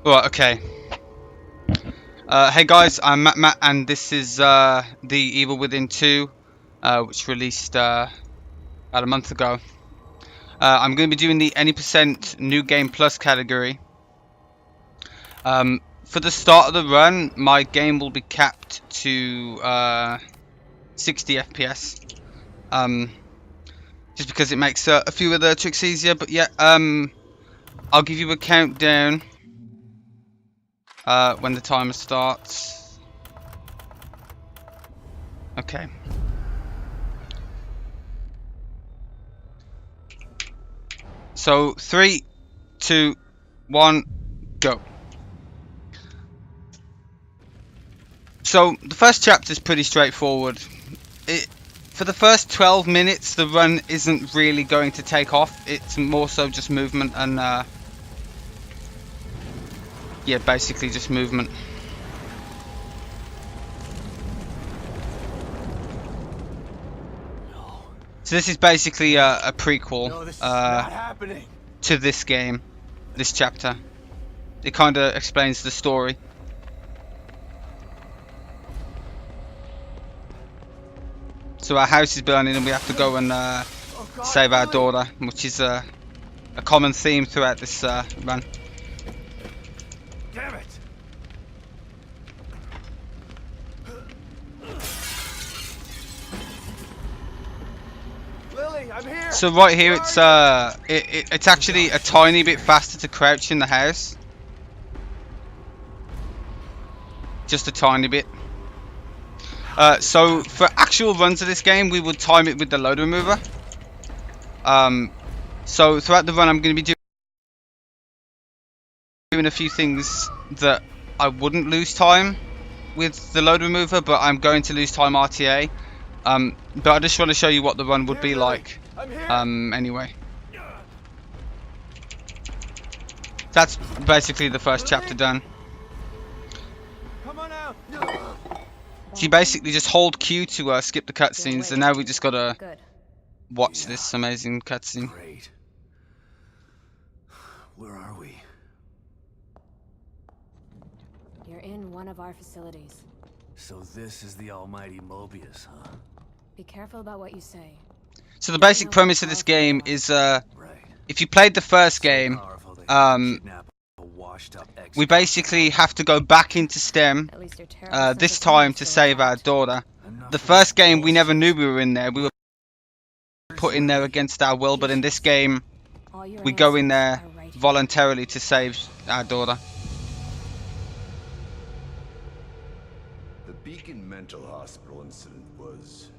Right, okay. Hey guys, I'm Matt, and this is The Evil Within 2, which released about a month ago. I'm going to be doing the any percent New Game Plus category. For the start of the run, my game will be capped to 60 FPS. Just because it makes a few of the tricks easier, but yeah, I'll give you a countdown when the timer starts. Okay. So 3, 2, 1, go. So the first chapter is pretty straightforward. For the first 12 minutes, the run isn't really going to take off. It's more so just movement and yeah, basically just movement. So this is basically a prequel to this game, this chapter. It kind of explains the story. So our house is burning and we have to go and save our daughter, which is a common theme throughout this run. Damn it! Lily, I'm here. So right here, it's actually a tiny bit faster to crouch in the house. Just a tiny bit. So for actual runs of this game, we would time it with the load remover. So throughout the run, I'm going to be doing a few things that I wouldn't lose time with the load remover, but I'm going to lose time RTA. But I just want to show you what the run would be like. Anyway. That's basically the first chapter done. Come on out. So you basically just hold Q to skip the cutscenes, and now we just gotta watch this amazing cutscene. Great. Where are we? You're in one of our facilities. So this is the almighty Mobius, huh? Be careful about what you say. So the basic premise of this game is, Right. if you played the first game, we basically have to go back into STEM, At least you're terrible this time to save our daughter. The first game, we never knew we were in there. We were put in there against our will, but in this game, we go in there voluntarily to save our daughter. The Beacon Mental Hospital incident was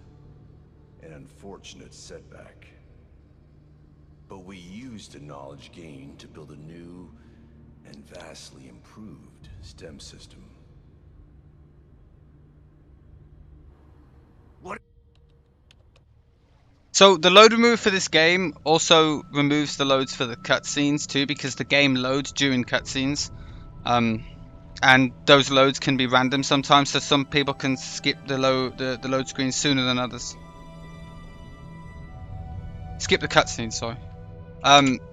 an unfortunate setback. But we used the knowledge gained to build a new and vastly improved STEM system. What? So the load remover for this game also removes the loads for the cutscenes too, because the game loads during cutscenes. And those loads can be random sometimes, so some people can skip the load screen sooner than others. Skip the cutscenes, sorry.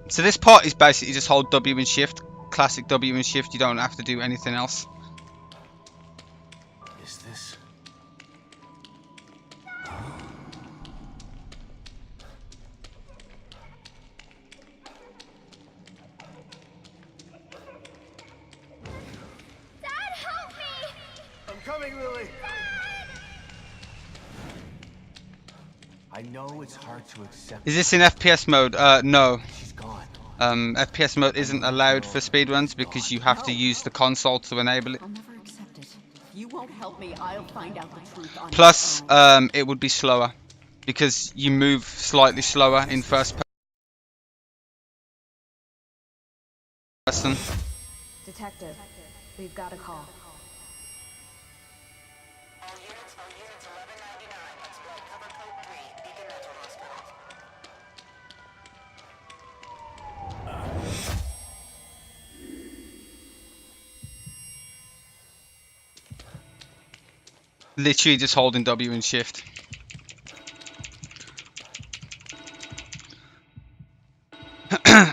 So this part is basically just hold W and shift, classic W and shift. You don't have to do anything else. Is this? Dad, help me! I'm coming, Lily. I know it's hard to accept. Is this in FPS mode? No. She's gone. FPS mode isn't allowed for speedruns because you have to use the console to enable it. I'll never accept it. If you won't help me, I'll find out the truth on Plus, my own. it would be slower because you move slightly slower in first person. Detective, we've got a call. All units 1199. Exploit cover code 3. Beacon Mental Hospital. Literally just holding W and shift.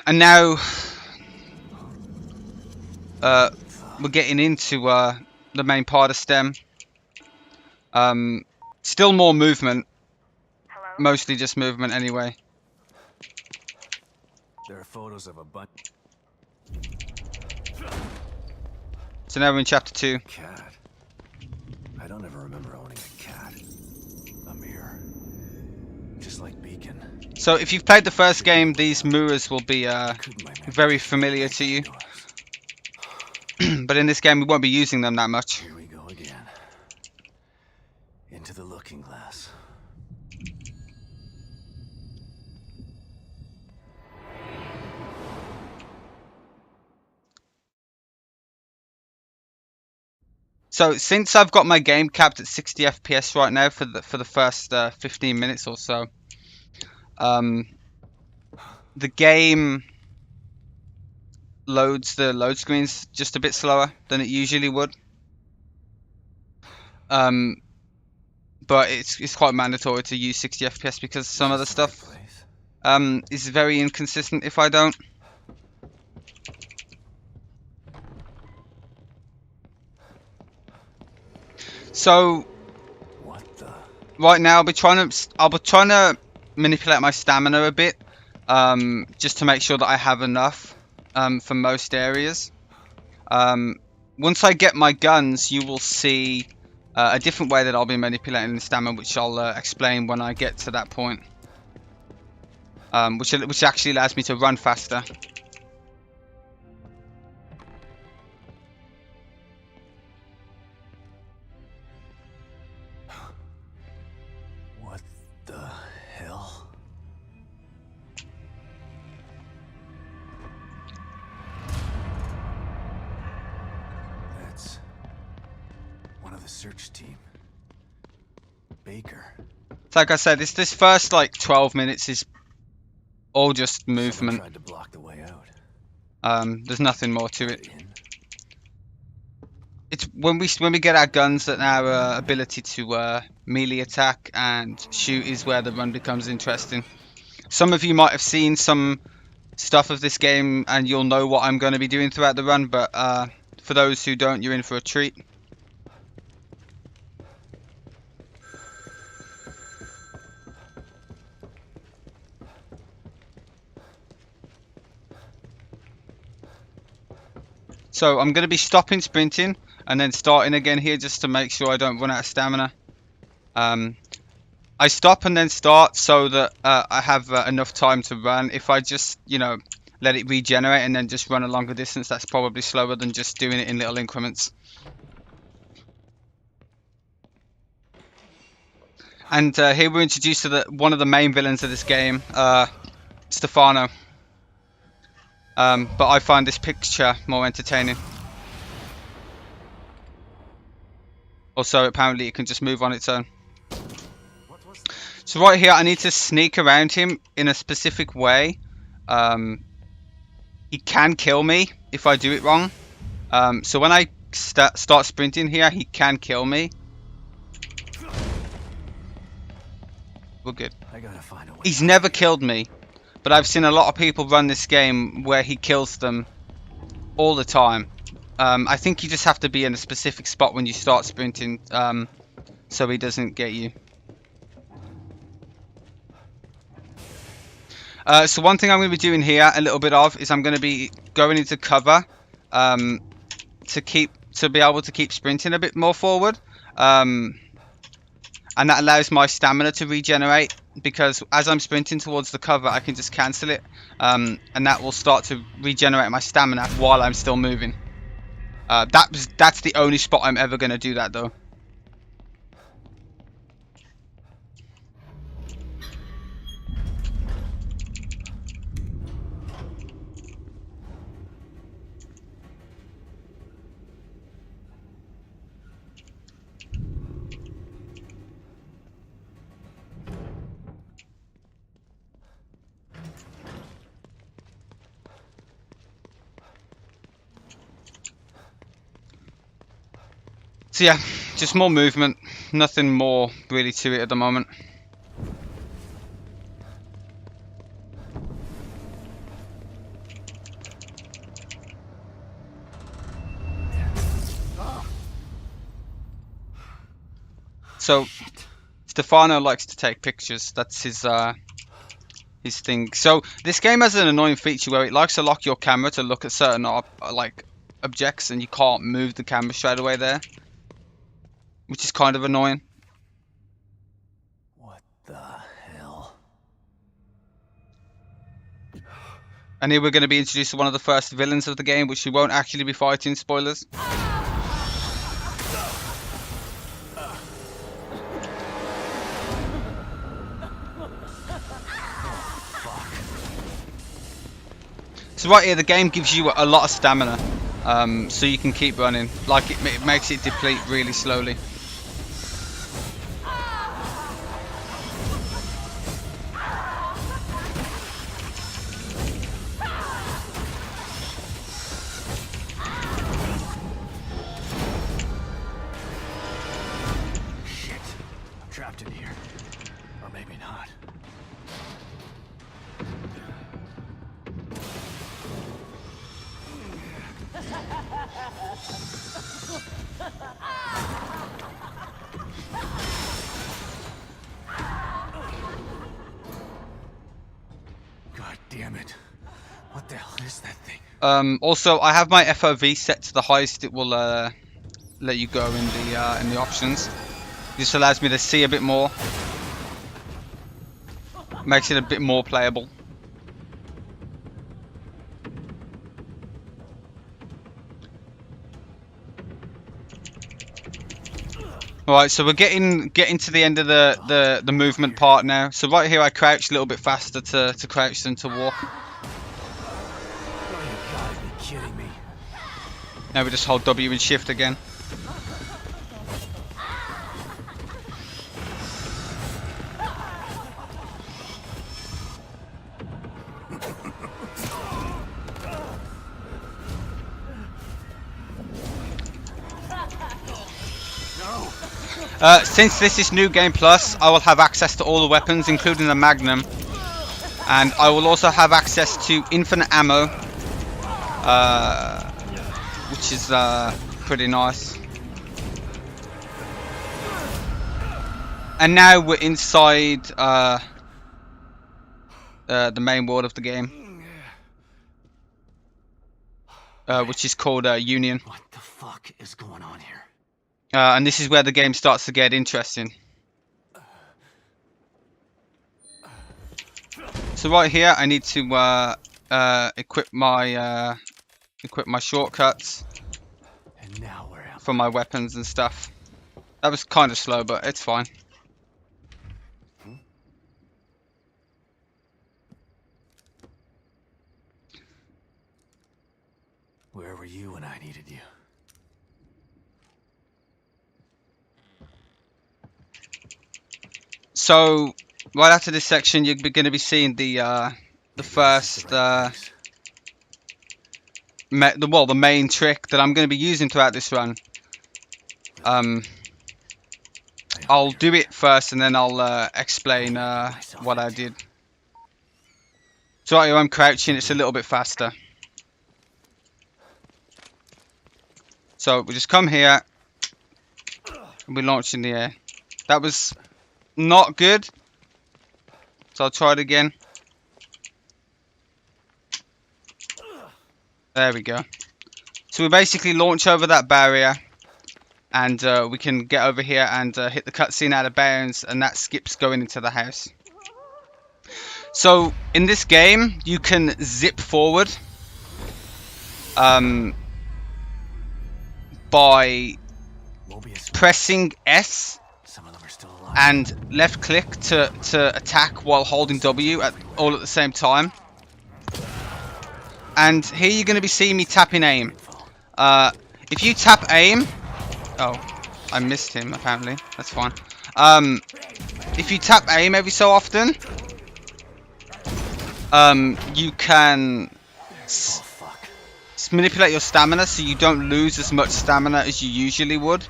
And now we're getting into the main part of STEM. Still more movement. Mostly just movement anyway. There are photos of a bunch. So now we're in chapter 2. Cat. I don't ever remember owning a cat. A mirror. Just like Beacon. So if you've played the first game, these mirrors will be very familiar to you. But in this game, we won't be using them that much. Here we go again. Into the looking glass. So since I've got my game capped at 60 FPS right now for the first 15 minutes or so, the game loads the load screens just a bit slower than it usually would. But it's quite mandatory to use 60 FPS because some of the stuff is very inconsistent if I don't. So What the? right now I'll be trying to manipulate my stamina a bit, just to make sure that I have enough for most areas. Once I get my guns, you will see a different way that I'll be manipulating the stamina, which I'll explain when I get to that point. Which actually allows me to run faster. What the hell? That's one of the search team. Baker. So like I said, this first like 12 minutes is all just Someone movement. tried to block the way out. There's nothing more to it. Get in. It's when we get our guns that our ability to melee attack and shoot is where the run becomes interesting. Some of you might have seen some stuff of this game and you'll know what I'm going to be doing throughout the run, but for those who don't, you're in for a treat. So I'm going to be stopping sprinting and then starting again here just to make sure I don't run out of stamina. I stop and then start so that I have enough time to run. If I just, let it regenerate and then just run a longer distance, that's probably slower than just doing it in little increments. And here we're introduced to one of the main villains of this game, Stefano. But I find this picture more entertaining. Also, apparently it can just move on its own. So right here, I need to sneak around him in a specific way. He can kill me if I do it wrong. So when I start sprinting here, he can kill me. We're good. I gotta find a way. He's never killed me, but I've seen a lot of people run this game where he kills them all the time. I think you just have to be in a specific spot when you start sprinting, so he doesn't get you. So one thing I'm going to be doing here a little bit of is I'm going to be going into cover to be able to keep sprinting a bit more forward. And that allows my stamina to regenerate, because as I'm sprinting towards the cover, I can just cancel it, and that will start to regenerate my stamina while I'm still moving. That's the only spot I'm ever going to do that though. So yeah, just more movement, nothing more really to it at the moment. So Stefano likes to take pictures. That's his thing. So this game has an annoying feature where it likes to lock your camera to look at certain like objects, and you can't move the camera straight away there, which is kind of annoying. What the hell? And here we're going to be introduced to one of the first villains of the game, which we won't actually be fighting. Spoilers. So right here, the game gives you a lot of stamina, so you can keep running. Like it makes it deplete really slowly. Shit. I'm trapped in here. Or maybe not. God damn it. What the hell is that thing? Also, I have my FOV set to the highest it will let you go in the options. This allows me to see a bit more. Makes it a bit more playable. Alright, so we're getting to the end of the movement part now. So right here I crouch a little bit faster to crouch than to walk. Oh, you gotta be kidding me. Now we just hold W and shift again. Since this is New Game Plus, I will have access to all the weapons, including the Magnum, and I will also have access to infinite ammo, which is pretty nice. And now we're inside the main world of the game, which is called Union. What the fuck is going on here? And this is where the game starts to get interesting. So right here, I need to equip my shortcuts And now where am for my weapons and stuff. That was kind of slow, but it's fine. Where were you when I needed you? So right after this section, you're going to be seeing the first the main trick that I'm going to be using throughout this run. I'll do it first, and then I'll explain what I did. So right here, I'm crouching. It's a little bit faster. So we just come here and we launch in the air. That was not good. So I'll try it again. There we go. So we basically launch over that barrier, and we can get over here and hit the cutscene out of bounds, and that skips going into the house. So in this game, you can zip forward by pressing S Some of them are still alive. and left click to attack while holding W all at the same time. And here you're going to be seeing me tapping aim. If you tap aim... Oh, I missed him apparently. That's fine. If you tap aim every so often, you can manipulate your stamina so you don't lose as much stamina as you usually would.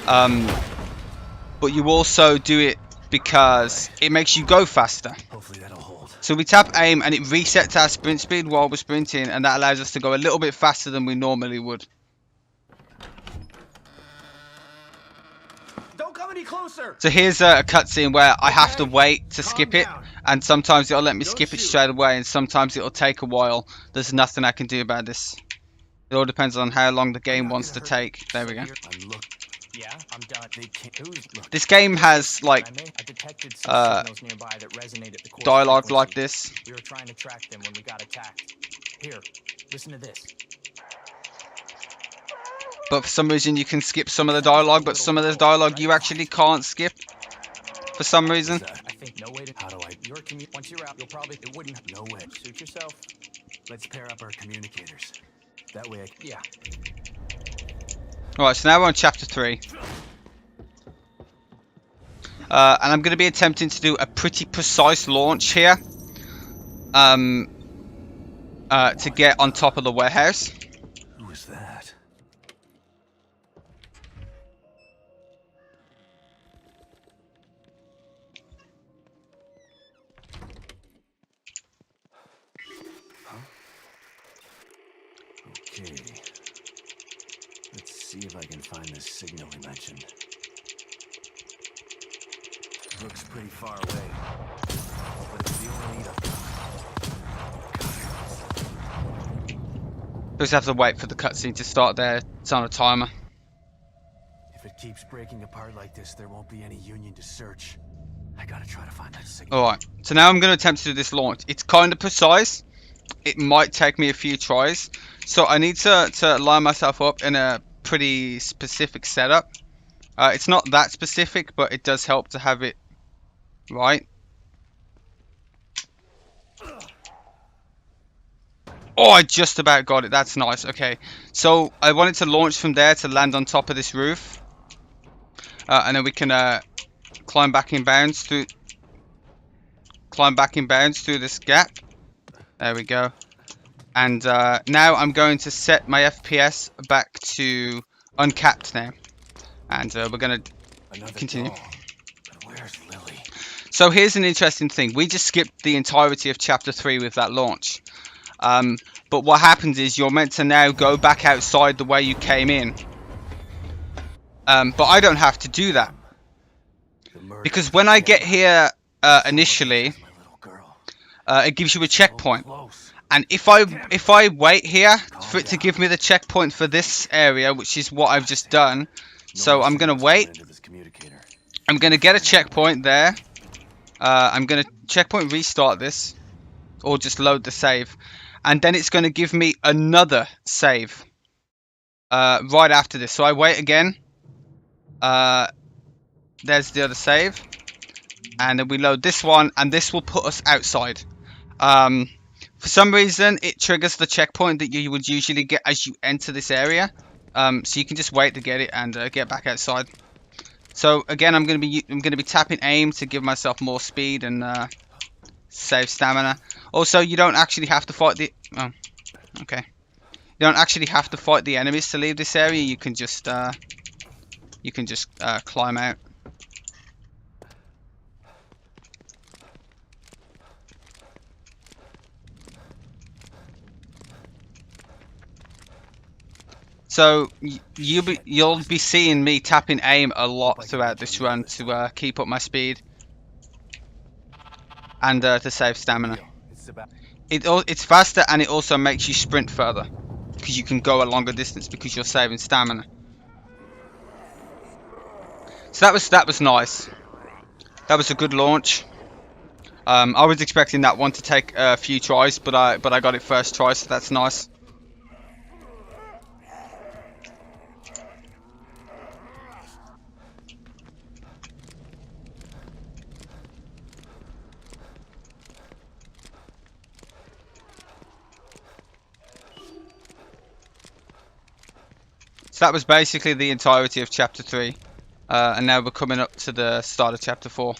But you also do it because it makes you go faster. Hopefully that'll hold. So we tap aim and it resets our sprint speed while we're sprinting, and that allows us to go a little bit faster than we normally would. any closer. So here's a cutscene where I have to wait to skip it, and sometimes it'll let me skip it straight away, and sometimes it'll take a while. There's nothing I can do about this. It all depends on how long the game wants to take. There we go. Yeah, I'm done. They can't. Look, This game has like I detected some signals nearby that resonate at the core dialogue frequency. like this. We were trying to track them when we got attacked. Here, listen to this. But for some reason you can skip some of the dialogue, but some of the dialogue you actually can't skip for some reason. I think no way to. How do I? Your once you're out, you'll probably. It wouldn't. No way. Suit yourself. Let's pair up our communicators. That way Yeah. Alright, so now we're on chapter 3. And I'm going to be attempting to do a pretty precise launch here. To get on top of the warehouse. Who is that? Okay. Let's see if I can find this signal he mentioned. Looks pretty far away, but it's the only lead I've got. Just have to wait for the cutscene to start there. It's on a timer. If it keeps breaking apart like this, there won't be any Union to search. I gotta try to find that signal. Alright, so now I'm going to attempt to do this launch. It's kind of precise. It might take me a few tries. So I need to line myself up in a pretty specific setup. It's not that specific, but it does help to have it right. Oh, I just about got it. That's nice. Okay, so I wanted to launch from there to land on top of this roof. And then we can climb back in bounds through this gap. There we go. And now I'm going to set my FPS back to uncapped now. And we're going to continue. But where's Lily? So here's an interesting thing. We just skipped the entirety of chapter 3 with that launch. But what happens is you're meant to now go back outside the way you came in. But I don't have to do that. Because when I get here initially, it gives you a checkpoint. And if I wait here for it to give me the checkpoint for this area, which is what I've just done, so I'm going to wait. I'm going to get a checkpoint there. I'm going to checkpoint restart this, or just load the save. And then it's going to give me another save right after this. So I wait again. There's the other save. And then we load this one, and this will put us outside. For some reason, it triggers the checkpoint that you would usually get as you enter this area. So you can just wait to get it and get back outside. So again, I'm going to be tapping aim to give myself more speed and save stamina. Also, you don't actually have to fight the. Oh, okay. You don't actually have to fight the enemies to leave this area. You can just climb out. So you'll be seeing me tapping aim a lot throughout this run to keep up my speed and to save stamina. It's faster, and it also makes you sprint further because you can go a longer distance because you're saving stamina. So that was nice. That was a good launch. I was expecting that one to take a few tries, but I got it first try, so that's nice. So that was basically the entirety of chapter 3, and now we're coming up to the start of chapter 4.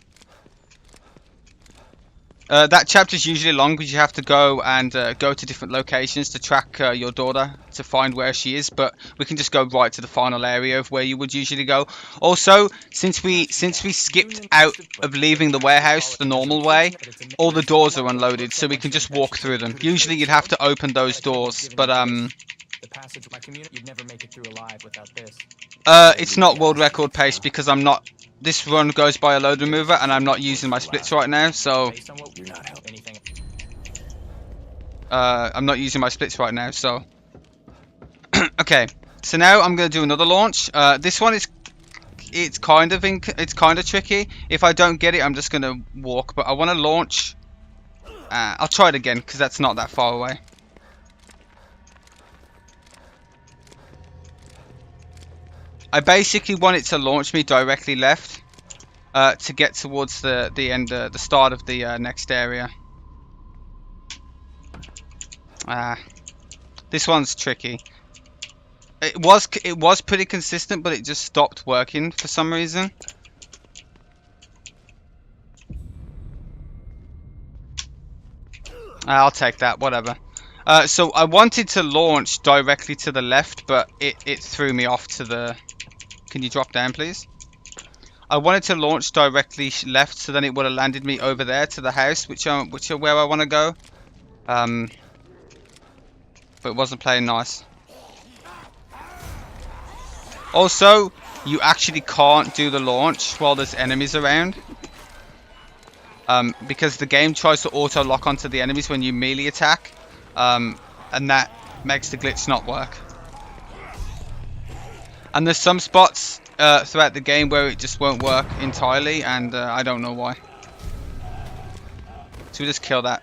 That chapter is usually long because you have to go and go to different locations to track your daughter to find where she is, but we can just go right to the final area of where you would usually go. Also, since we skipped out of leaving the warehouse the normal way, all the doors are unloaded, so we can just walk through them. Usually you'd have to open those doors, but The passage my community, you'd never make it through alive without this. it's not world record pace because I'm not this run goes by a load remover, and I'm not using my splits right now, so Based on what You're not helping. anything. I'm not using my splits right now. So okay, so now I'm gonna do another launch. This one is it's kind of tricky. If I don't get it, I'm just gonna walk. But I want to launch. I'll try it again because that's not that far away. I basically want it to launch me directly left to get towards the end, the start of the next area. This one's tricky. It was pretty consistent, but it just stopped working for some reason. I'll take that, whatever. So I wanted to launch directly to the left, but it threw me off to the... Can you drop down, please? I wanted to launch directly left, so then it would have landed me over there to the house, which are where I want to go. But it wasn't playing nice. Also, you actually can't do the launch while there's enemies around. Because the game tries to auto-lock onto the enemies when you melee attack. And that makes the glitch not work. And there's some spots throughout the game where it just won't work entirely, and I don't know why. So we just kill that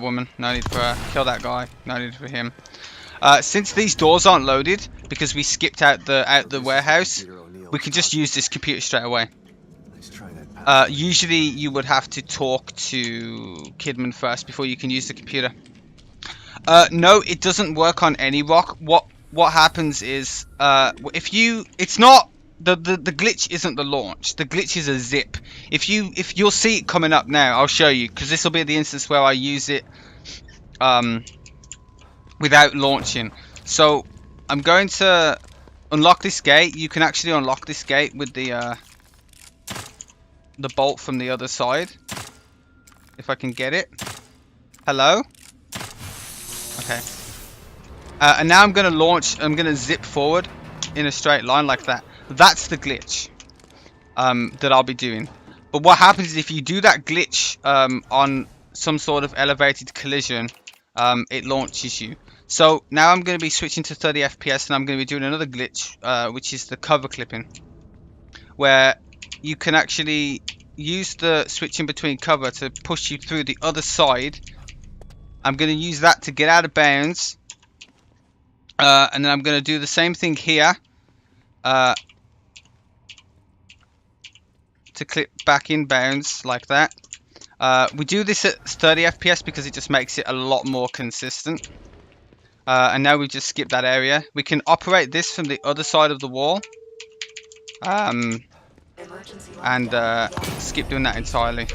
woman. No need for her. Kill that guy. No need for him. Since these doors aren't loaded because we skipped out the warehouse, we can just use this computer straight away. Usually you would have to talk to Kidman first before you can use the computer. No, it doesn't work on any rock. What happens is it's not the glitch isn't the launch. The glitch is a zip. If you'll see it coming up now, I'll show you, because this will be the instance where I use it without launching. So I'm going to unlock this gate. You can actually unlock this gate with the bolt from the other side. If I can get it. Hello? Okay. And now I'm going to launch. I'm going to zip forward in a straight line like that. That's the glitch that I'll be doing. But what happens is if you do that glitch on some sort of elevated collision, it launches you. So now I'm going to be switching to 30 FPS, and I'm going to be doing another glitch, which is the cover clipping, where you can actually use the switching between cover to push you through the other side. I'm going to use that to get out of bounds. And then I'm going to do the same thing here to clip back in bounds like that. We do this at 30 FPS because it just makes it a lot more consistent. And now we just skip that area. We can operate this from the other side of the wall. And skip doing that entirely.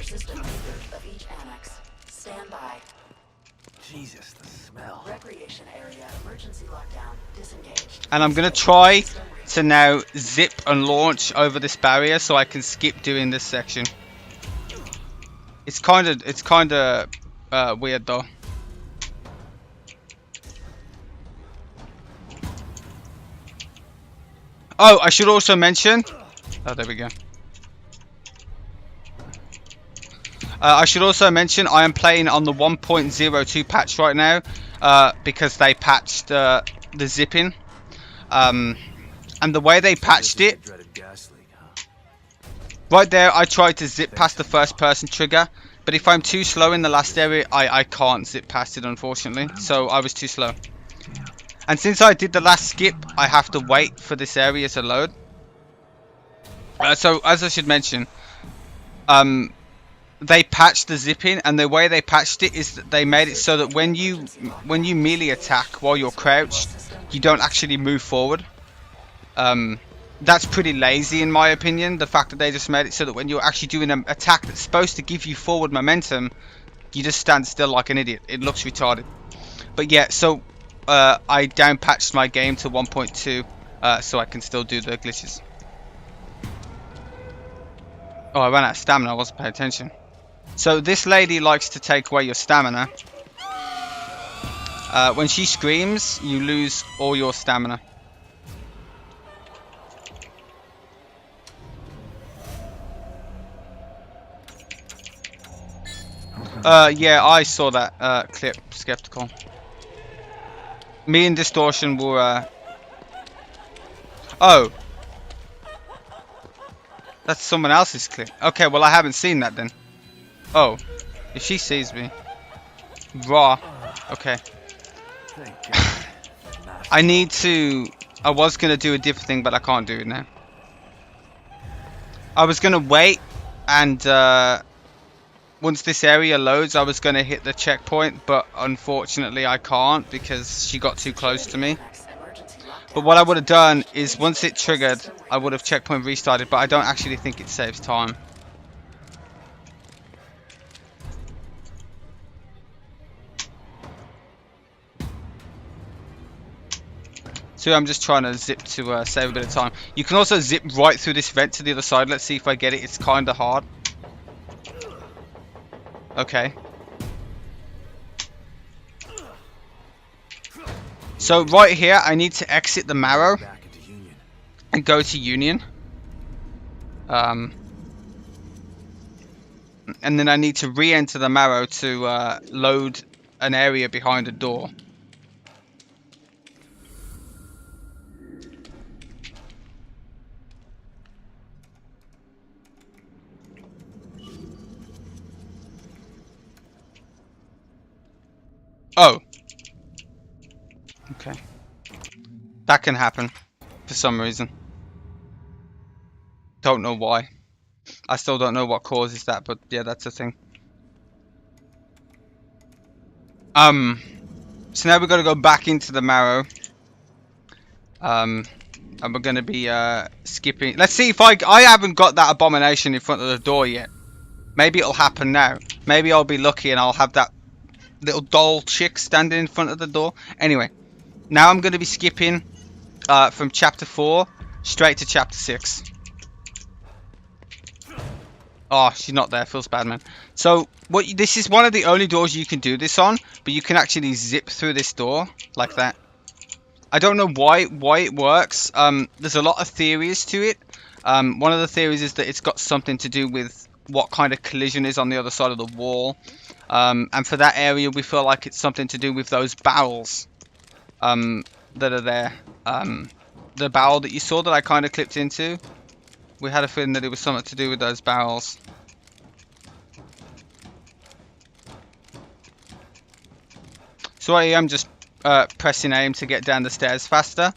Jesus, the smell. Recreation area, emergency lockdown, disengaged. And I'm gonna try to now zip and launch over this barrier so I can skip doing this section. It's kind of weird though. Oh, I should also mention. Oh, there we go. I should also mention I am playing on the 1.02 patch right now because they patched the zipping. And the way they patched it, right there I tried to zip past the first person trigger, but if I'm too slow in the last area, I can't zip past it, unfortunately. So I was too slow. And since I did the last skip, I have to wait for this area to load. So as I should mention, they patched the zipping, and the way they patched it is that they made it so that when you melee attack while you're crouched, you don't actually move forward. That's pretty lazy in my opinion, the fact that they just made it so that when you're actually doing an attack that's supposed to give you forward momentum, you just stand still like an idiot. It looks retarded. But yeah, so I down patched my game to 1.2 so I can still do the glitches. Oh, I ran out of stamina, I wasn't paying attention. So this lady likes to take away your stamina. When she screams, you lose all your stamina. Yeah, I saw that clip. Skeptical. Me and Distortion were. Oh, that's someone else's clip. Okay, well I haven't seen that then. Oh, if she sees me, raw. Okay. Thank God. I need to. I was gonna do a different thing, but I can't do it now. I was gonna wait, and once this area loads, I was gonna hit the checkpoint, but unfortunately I can't because she got too close to me. But what I would have done is once it triggered, I would have checkpoint restarted, but I don't actually think it saves time. So I'm just trying to zip to save a bit of time. You can also zip right through this vent to the other side. Let's see if I get it. It's kind of hard. Okay. So right here, I need to exit the Marrow Back into Union. and go to Union. And then I need to re-enter the Marrow to load an area behind a door. Oh. Okay. That can happen for some reason. Don't know why. I still don't know what causes that, but yeah, that's a thing. So now we're gonna go back into the Marrow. And we're gonna be skipping. Let's see if I haven't got that abomination in front of the door yet. Maybe it'll happen now. Maybe I'll be lucky and I'll have that little doll chick standing in front of the door. Anyway, now I'm gonna be skipping from chapter 4 straight to chapter 6. Oh, she's not there. Feels bad, man. So, this is one of the only doors you can do this on, but you can actually zip through this door like that. I don't know why it works. There's a lot of theories to it. One of the theories is that it's got something to do with what kind of collision is on the other side of the wall. And for that area, we feel like it's something to do with those barrels that are there. The barrel that you saw that I kind of clipped into. We had a feeling that it was something to do with those barrels. So I am just pressing aim to get down the stairs faster,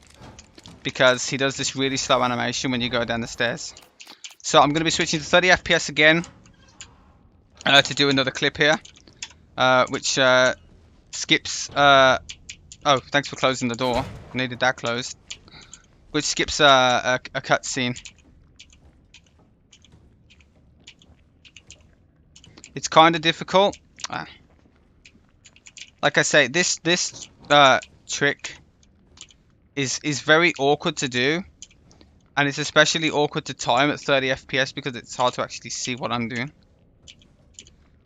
because he does this really slow animation when you go down the stairs. So I'm going to be switching to 30 FPS again to do another clip here, which skips... oh, thanks for closing the door. I needed that closed. Which skips a cutscene. It's kind of difficult. Like I say, this trick is very awkward to do, and it's especially awkward to time at 30 FPS because it's hard to actually see what I'm doing.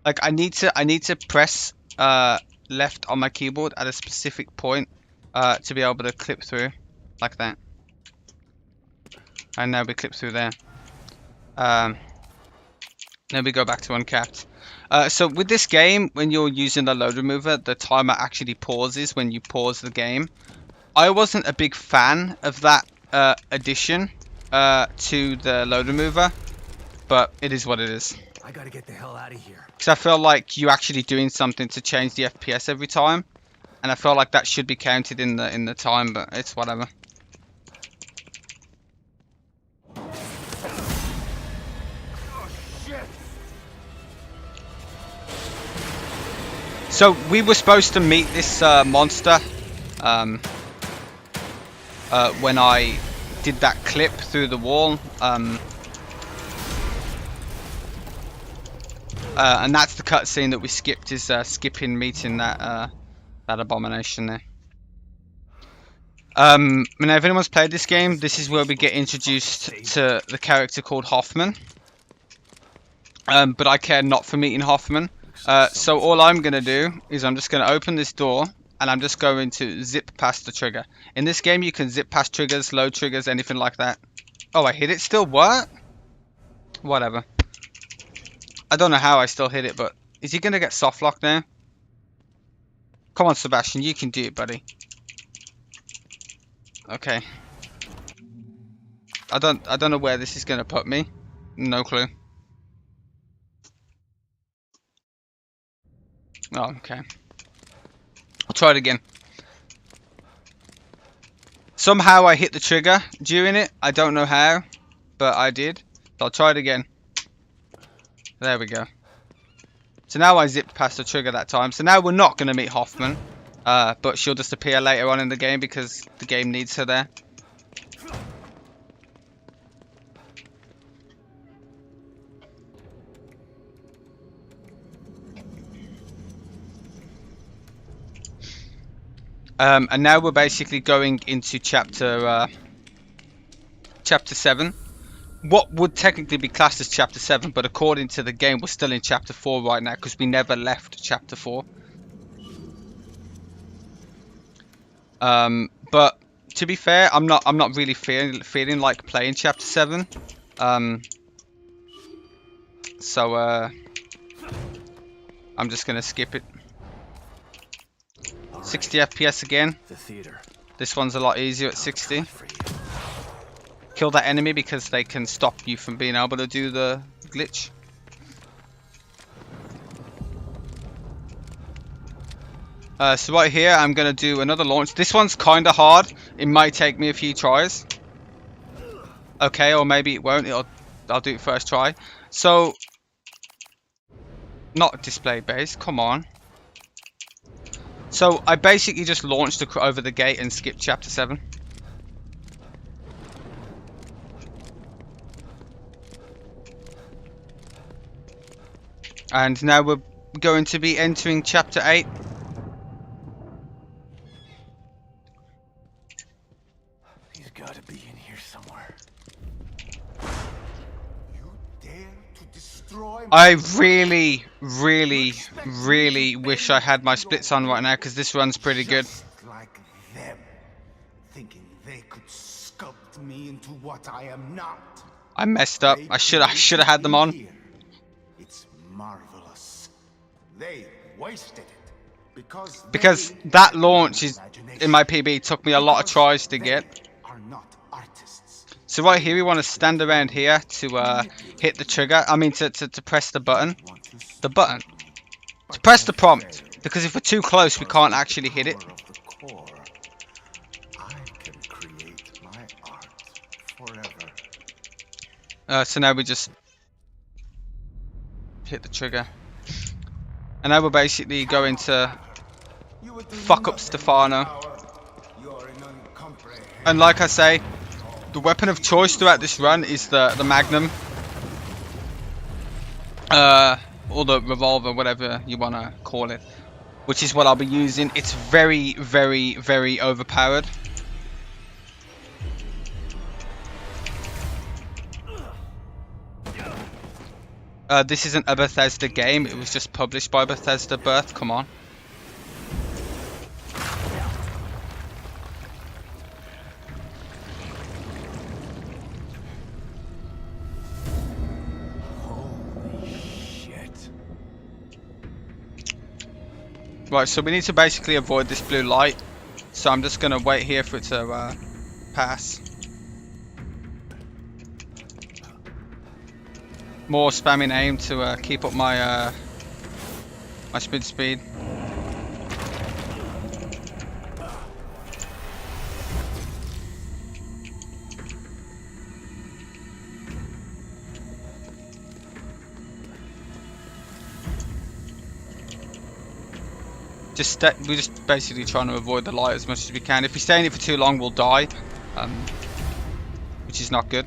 Like I need to press left on my keyboard at a specific point to be able to clip through like that. And now we clip through there. Then we go back to uncapped. So with this game, when you're using the load remover, the timer actually pauses when you pause the game. I wasn't a big fan of that addition to the load remover, but it is what it is. I gotta get the hell out of here. Because I feel like you're actually doing something to change the FPS every time, and I feel like that should be counted in the time, but it's whatever. So we were supposed to meet this monster when I did that clip through the wall, and that's the cutscene that we skipped. Is skipping meeting that abomination there. Now if anyone's played this game, this is where we get introduced to the character called Hoffman. But I care not for meeting Hoffman. So all I'm going to do is I'm just going to open this door and I'm just going to zip past the trigger. In this game you can zip past triggers, load triggers, anything like that. Oh, I hit it still? What? Whatever. I don't know how I still hit it, but Is he gonna get soft locked now? Come on, Sebastian, you can do it, buddy. Okay. I don't know where this is gonna put me. No clue. Oh, okay. I'll try it again. Somehow I hit the trigger during it. I don't know how, but I did. So I'll try it again. There we go. So now I zipped past the trigger that time. So now we're not going to meet Hoffman. But she'll just appear later on in the game because the game needs her there. And now we're basically going into chapter 7. What would technically be classed as chapter 7, but according to the game, we're still in chapter 4 right now because we never left chapter 4. But to be fair, I'm not really feeling like playing chapter 7. So I'm just gonna skip it. 60 FPS again. The theater. This one's a lot easier at 60. Kill that enemy because they can stop you from being able to do the glitch. So right here, I'm going to do another launch. This one's kind of hard. It might take me a few tries. Okay, or maybe it won't. I'll do it first try. So, not display base. Come on. So, I basically just launched over the gate and skipped chapter 7. And now we're going to be entering chapter 8. He's got to be in here somewhere. You dare to destroy I really wish I had my splits on right now because this run's pretty good. Just like them, thinking they could sculpt me into what I am not. I messed up. I should have had them on. It's marvelous. They wasted it because that launch is in my PB took me a lot of tries to get. Are not artists. So right here we want to stand around here to hit the trigger. I mean to press the button. The button. To press the prompt. Because if we're too close we can't actually hit it. I can create my art forever. So now we just hit the trigger. And now we're basically going to fuck up Stefano. And like I say, the weapon of choice throughout this run is the Magnum. Or the revolver, whatever you want to call it. Which is what I'll be using. It's very overpowered. This isn't a Bethesda game, it was just published by Bethesda. Birth, come on. Holy shit. Right, so we need to basically avoid this blue light. So I'm just going to wait here for it to pass. More spamming aim to keep up my my sprint speed. We're just basically trying to avoid the light as much as we can. If we stay in it for too long, we'll die, which is not good.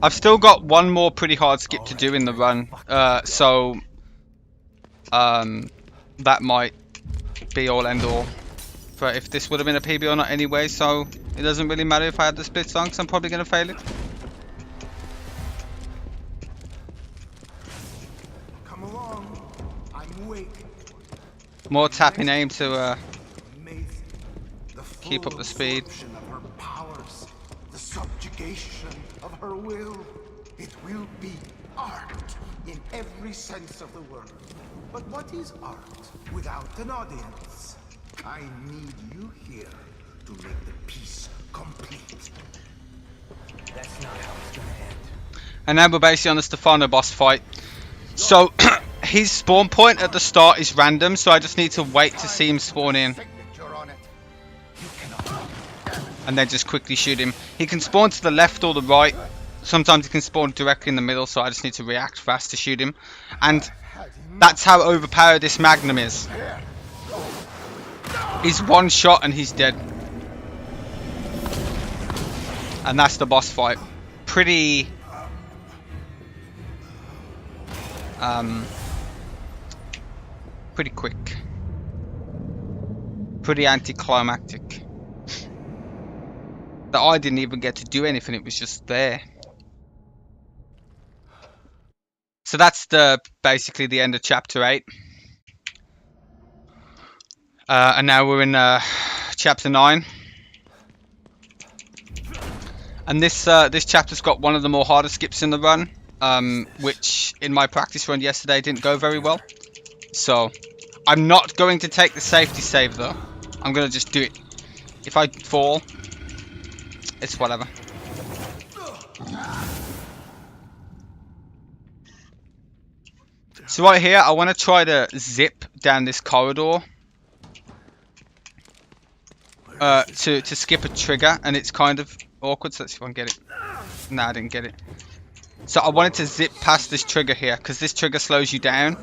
I've still got one more pretty hard skip to do in the run, so that might be all end all. But if this would have been a PB or not anyway, so it doesn't really matter if I had the splits on, because I'm probably going to fail it. More tapping aim to Amazing. The keep up full the speed. absorption of her powers, the subjugation of her will. It will be art in every sense of the word. But what is art without an audience? I need you here to make the piece complete. That's not how it's gonna end. And now we're basically on the Stefano boss fight. So his spawn point at the start is random, so I just need to wait to see him spawn in Signature on it. and then just quickly shoot him. He can spawn to the left or the right. Sometimes he can spawn directly in the middle, so I just need to react fast to shoot him. And that's how overpowered this Magnum is. He's one shot and he's dead. And that's the boss fight. Pretty quick. Pretty anticlimactic. That I didn't even get to do anything, it was just there. So that's basically the end of chapter 8. And now we're in chapter 9. And this chapter's got one of the more harder skips in the run, which in my practice run yesterday didn't go very well. So I'm not going to take the safety save though. I'm going to just do it. If I fall, it's whatever. So right here, I want to try to zip down this corridor to skip a trigger, and it's kind of awkward. So let's see if I can get it. No, I didn't get it. So I wanted to zip past this trigger here because this trigger slows you down,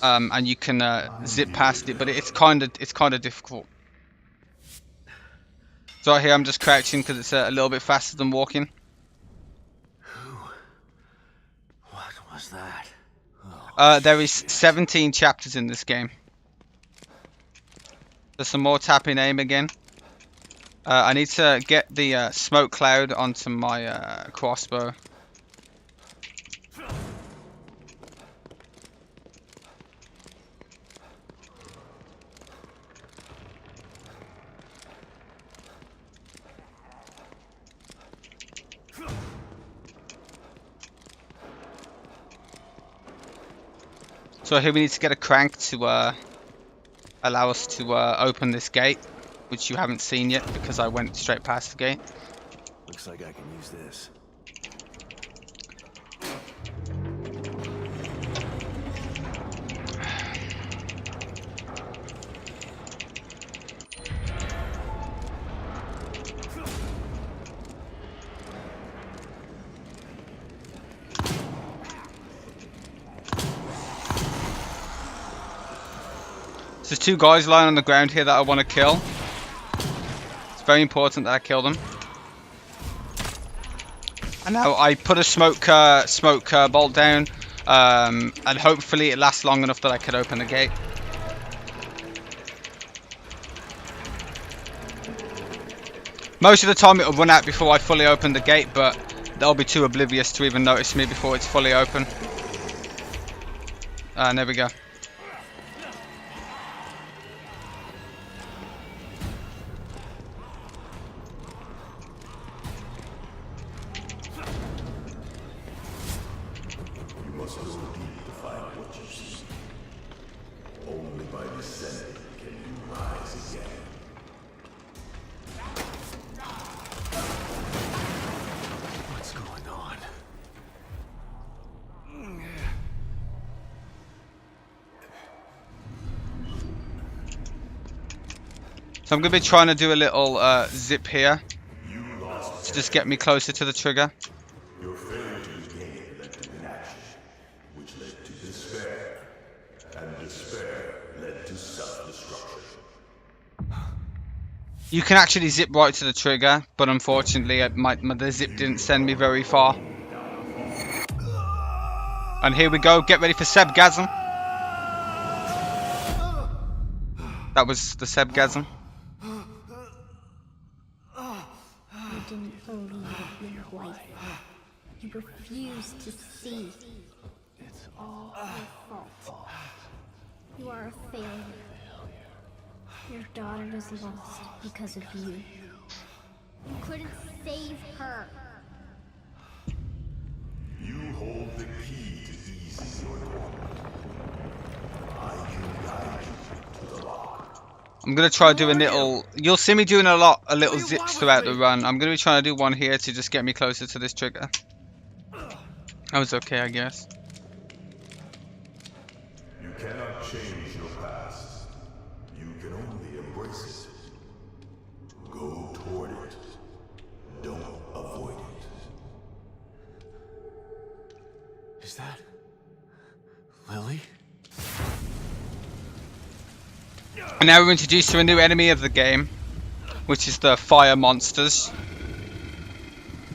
and you can zip past it, but it's kind of difficult. So right here, I'm just crouching because it's a little bit faster than walking. What was that? There is 17 chapters in this game. There's some more tapping aim again. I need to get the smoke cloud onto my crossbow. So here we need to get a crank to allow us to open this gate, which you haven't seen yet because I went straight past the gate. Looks like I can use this. So there's two guys lying on the ground here that I want to kill. It's very important that I kill them. And now I put a smoke bolt down, and hopefully it lasts long enough that I can open the gate. Most of the time it'll run out before I fully open the gate, but they'll be too oblivious to even notice me before it's fully open. And there we go. What's going on? So I'm going to be trying to do a little zip here to just get me closer to the trigger. Your failure to use game led to inaction, which led to despair, and despair led to self-destruction. You can actually zip right to the trigger, but unfortunately the zip didn't send me very far. And here we go, get ready for Sebgasm. That was the Sebgasm. You didn't believe your wife. You refused to see. It's all your fault. You are a failure. Your daughter was lost because of you. You couldn't save her. You hold the key to easing your torment. I can guide you to the lock. I'm gonna try doing little. You'll see me doing a little zips throughout the run. I'm gonna be trying to do one here to just get me closer to this trigger. That was okay, I guess. You cannot change your past. You can only embrace it. Go toward it. Don't avoid it. Is that Lily? And now we're introduced to a new enemy of the game, which is the fire monsters.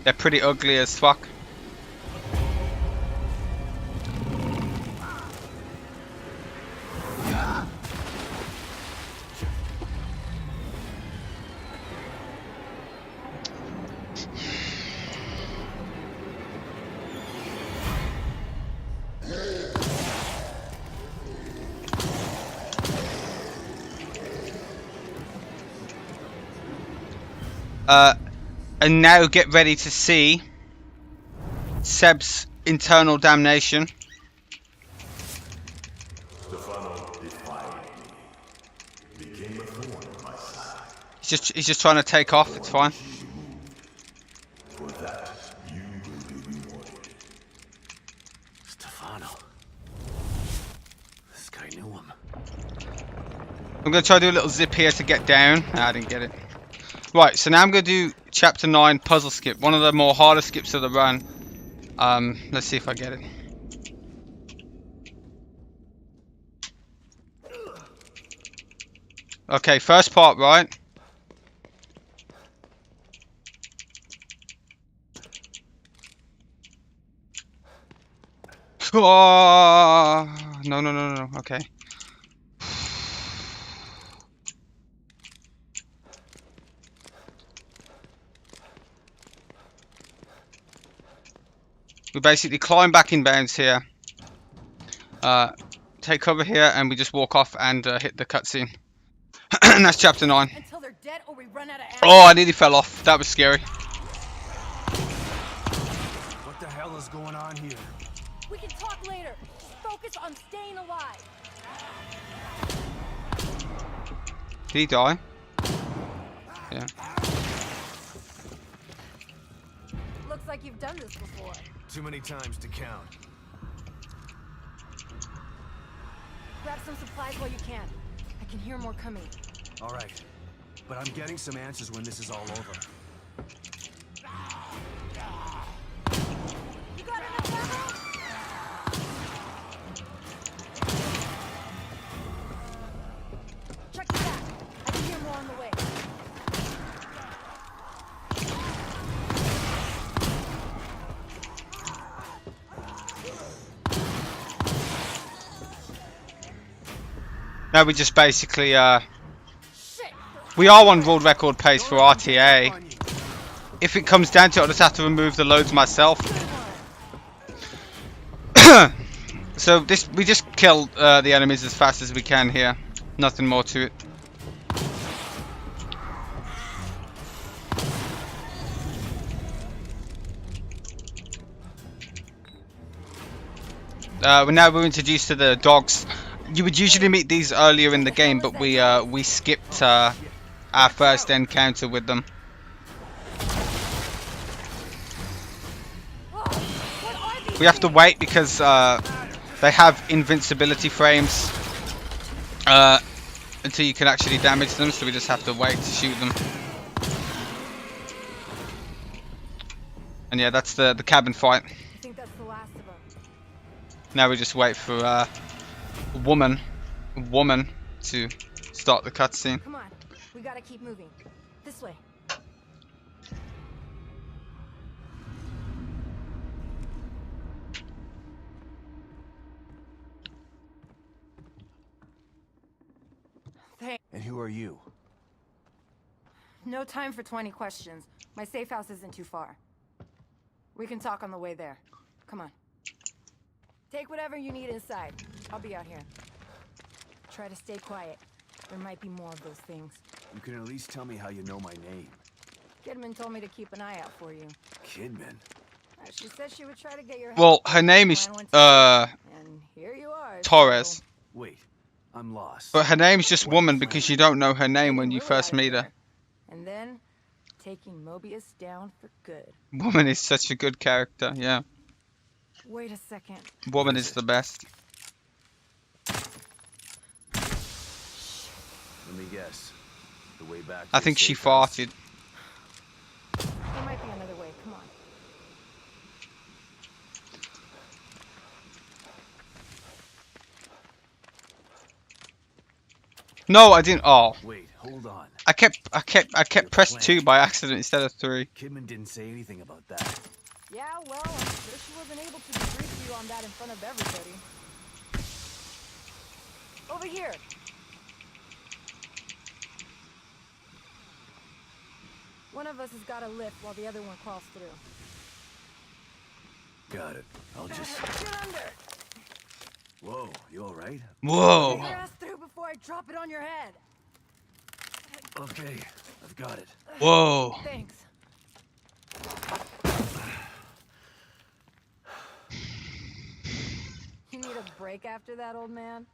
They're pretty ugly as fuck. And now get ready to see Seb's internal damnation. He's just trying to take off. It's fine. For that, you will be rewarded. Stefano. This guy knew him. I'm going to try to do a little zip here to get down. I didn't get it. Right, so now I'm going to do Chapter 9 puzzle skip. One of the more harder skips of the run. Let's see if I get it. Okay, first part, right? Oh, no. Okay. We basically climb back in bounds here. Take cover here, and we just walk off and hit the cutscene. And that's Chapter 9. Until they're dead or we run out of ammo. Oh, I nearly fell off. That was scary. What the hell is going on here? We can talk later. Just focus on staying alive. Did he die? Yeah. Looks like you've done this before. Too many times to count. Grab some supplies while you can. I can hear more coming. All right, but I'm getting some answers when this is all over. You got enough ammo? Check your back. I can hear more on the way. Now we just basically, we are on world record pace for RTA. If it comes down to it, I'll just have to remove the loads myself. So we just kill the enemies as fast as we can here. Nothing more to it. We're introduced to the dogs. You would usually meet these earlier in the game, but we skipped our first encounter with them. We have to wait because they have invincibility frames until you can actually damage them, so we just have to wait to shoot them. And yeah, that's the cabin fight. I think that's the last of them. Now we just wait for a woman to start the cutscene. Come on. We gotta keep moving. This way. Thanks. And who are you? No time for 20 questions. My safe house isn't too far. We can talk on the way there. Come on. Take whatever you need inside. I'll be out here. Try to stay quiet. There might be more of those things. You can at least tell me how you know my name. Kidman told me to keep an eye out for you. Kidman? She said she would try to get your help. Well, her name is And here you are. Torres. So Wait, I'm lost. But her name's just What woman plan? because you don't know her name when getting you Lily first out of meet her. here. And then taking Mobius down for good. Woman is such a good character, yeah. Wait a second. Woman is is it? the best. Let me guess. The way back to I the think she safe house? farted. There might be another way. Come on. No, I didn't. Oh, Wait, hold on. I kept pressed 2 by accident instead of 3. Kidman didn't say anything about that. Yeah, well, I'm sure she wasn't able to debrief you on that in front of everybody. Over here. One of us has got a lift while the other one crawls through. Got it. I'll just... Get under. Whoa, you alright? Whoa. Get your ass through before I drop it on your head. Okay, I've got it. Whoa. Thanks. You need a break after that, old man?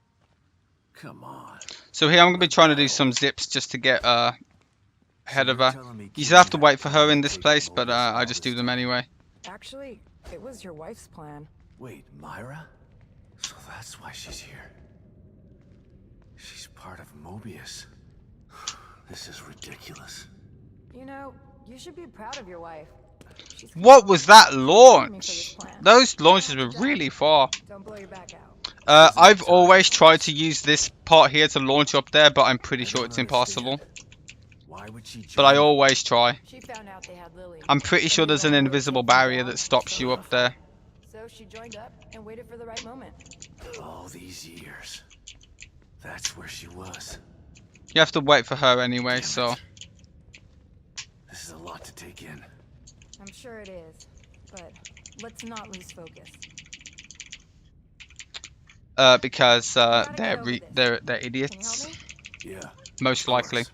Come on. So here I'm gonna be trying to do some zips just to get ahead of you're her. telling me You still have to Kidman wait for had her planned in to this take place, but Mobius I all just this do them time? anyway. Actually, it was your wife's plan. Wait, Myra? So that's why she's here. She's part of Mobius. This is ridiculous. You know, you should be proud of your wife. She's What was that for this launch? plan. Those launches were really far. Don't blow your back out. I've always tried to use this part here to launch up there, but I'm pretty I sure don't it's impossible. understand. Why would she But I join- always try. She found out they had Lily. I'm pretty sure there's an invisible barrier that stops you up there. So she joined up and waited for the right moment. All these years. That's where she was. You have to wait for her anyway, so... This is a lot to take in. I'm sure it is, but let's not lose focus. Because they're Can you help idiots, me? Yeah. most of likely. course.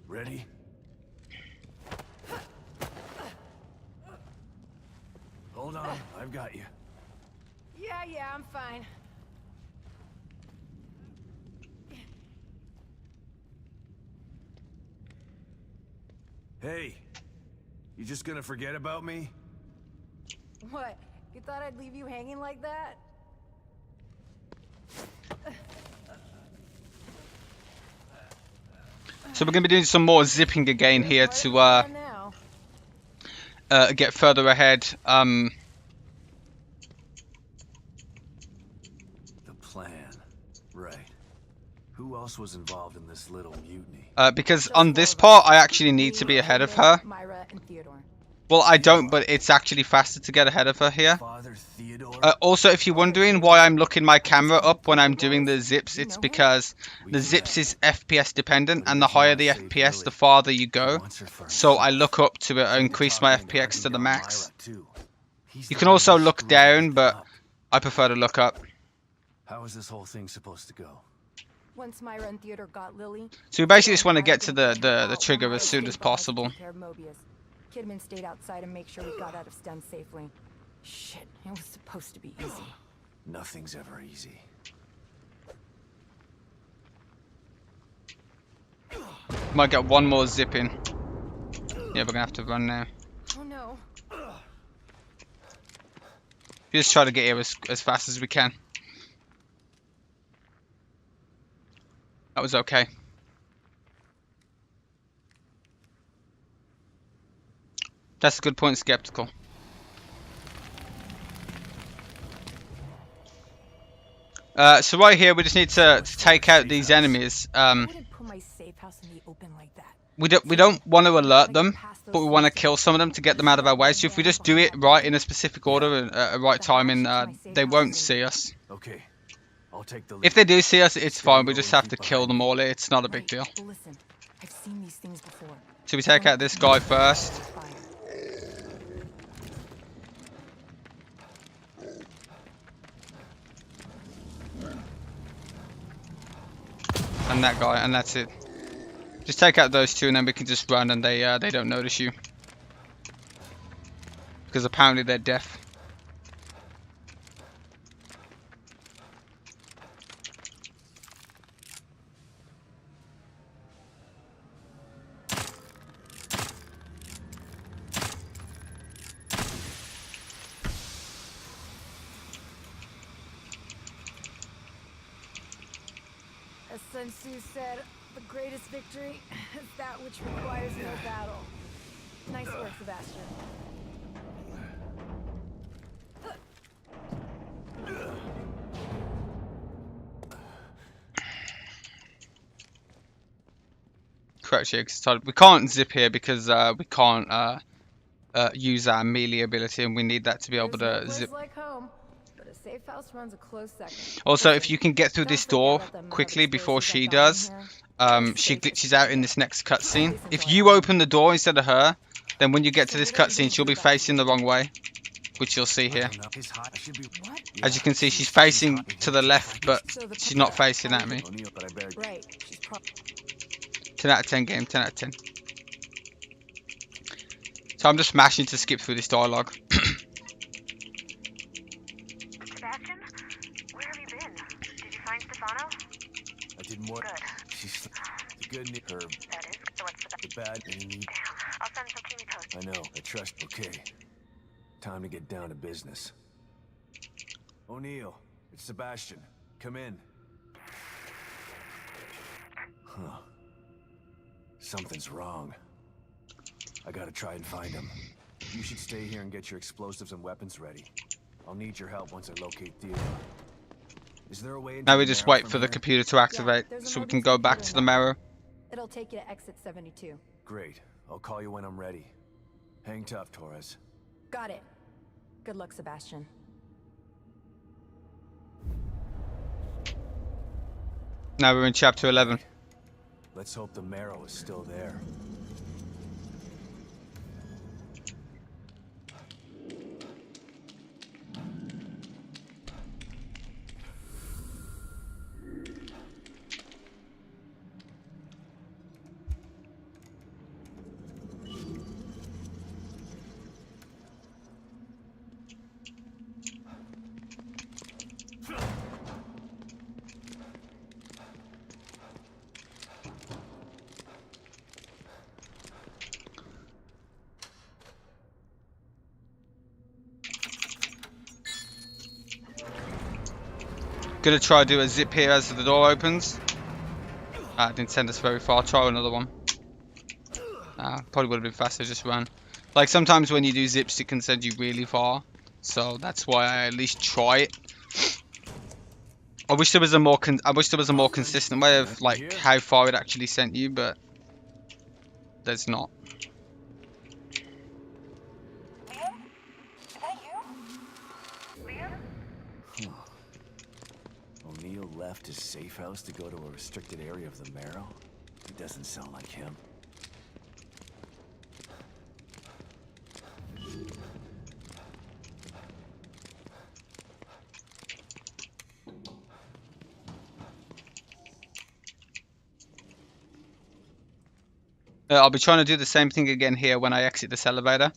Ready? Hold on, I've got you. Yeah, I'm fine. Hey, you just gonna forget about me? What? You thought I'd leave you hanging like that? So we're going to be doing some more zipping again here to Now. get further ahead. The plan. Right. Who else was involved in this little mutiny? Because on this part, I actually need to be ahead of her. Myra and Theodore. Well, I don't, but it's actually faster to get ahead of her here. Father Theodore? Also, if you're wondering why I'm looking my camera up when I'm doing the zips, it's because the zips is FPS dependent, and the higher the FPS, the farther you go. So I look up to increase my FPS to the max. You can also look down, but I prefer to look up. How is this whole thing supposed to go? Once Myra and Theodore got Lily. So we basically just want to get to the trigger as soon as possible. Kidman stayed outside and make sure we got out of STEM safely. Shit, it was supposed to be easy. Nothing's ever easy. Might get one more zip in. Yeah, we're gonna have to run now. Oh no. We just try to get here as fast as we can. That was okay. That's a good point, skeptical. So right here, we just need to take out these enemies. I wouldn't put my safe house in the open like that. We don't want to alert them, but we want to kill some of them to get them out of our way. So if we just do it right in a specific order and at a right timing, they won't see us. Okay. I'll take the If they do see us, it's fine. We just have to kill them all. It's not a big deal. Listen, I've seen these things before. So we take out this guy first. and that guy, and that's it. Just take out those two, and then we can just run, and they don't notice you because apparently they're deaf. As Sun Tzu said, the greatest victory is that which requires no battle. Nice work, Sebastian. Correct, yeah, 'cause we can't zip here because we can't use our melee ability, and we need that to be able There's no to place zip. like home, but a safe house runs a close second. Also, Listen, if you can get through don't this forget door about the amount of quickly before explosives she I've got in does, here. she Safe glitches out in this next cutscene. least If until I you have open the door instead of her, then when you get to So this what are we gonna cutscene, she'll do be about it? facing the wrong way, which you'll see I here. don't know. His high should be. What? As you can see, she's she's facing hot. to the left, but So the she's not picture, facing how at we me. O'Neal, but I better. Right. She's 10 out of 10 game, 10 out of 10. So I'm just mashing to skip through this dialogue. Sebastian? Where have you been? Did you find Stefano? I did more. Good. She's the good news. Her That is. So what's the the bad. Damn. I'll send some keep me posted. I know. I trust. Okay. Time to get down to business. O'Neal, it's Sebastian. Come in. Huh. Something's wrong. I gotta try and find him. You should stay here and get your explosives and weapons ready. I'll need your help once I locate Theodore. Is there a way into Now we the just Marrow wait from for the here? computer to activate there's a so we can Mobius go back computer to the in marrow. It'll take you to exit 72. Great. I'll call you when I'm ready. Hang tough, Torres. Got it. Good luck, Sebastian. Now we're in chapter 11. Let's hope the Marrow is still there. Gonna try to do a zip here as the door opens. It didn't send us very far. Try another one. Probably would have been faster, just run. Like sometimes when you do zips, it can send you really far. So that's why I at least try it. I wish there was a more consistent way of like how far it actually sent you, but there's not. Liam? Is that you? Liam? O'Neal left his safe house to go to a restricted area of the Marrow? It doesn't sound like him. I'll be trying to do the same thing again here when I exit this elevator.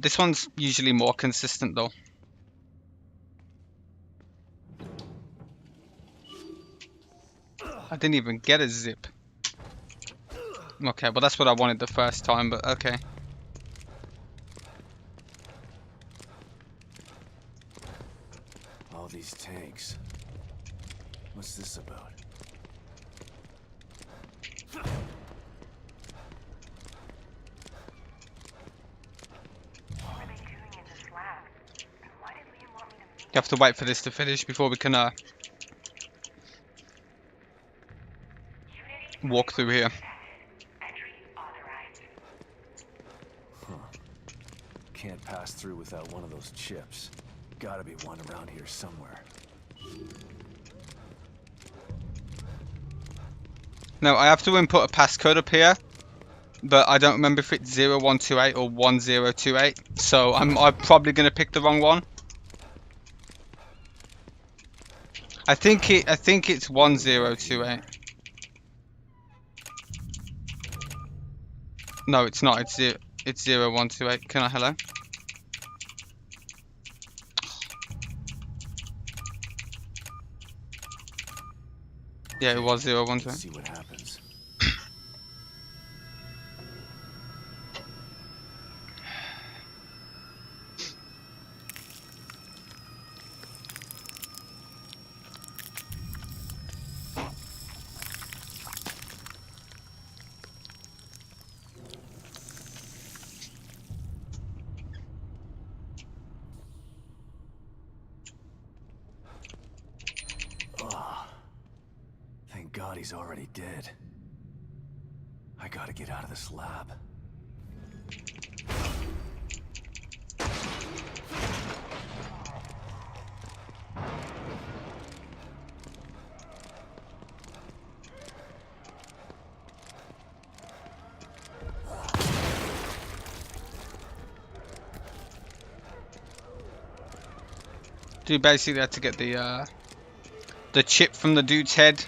This one's usually more consistent though. I didn't even get a zip. Okay, well that's what I wanted the first time, but okay. All these tanks. What's this about? What were they doing in this lab? And why did Liam want me to meet You have to wait for this to finish before we can walk through here. entry authorized? Can't pass through without one of those chips. Gotta be one around here somewhere. Now I have to input a passcode up here, but I don't remember if it's 0128 or 1028. So I'm probably gonna pick the wrong one. I think it's 1028. No, it's not. It's 0128. Can I? Hello? Yeah, it was Let's 0128. see what happens. Oh, thank God he's already dead. I gotta get out of this lab. Dude basically had to get the chip from the dude's head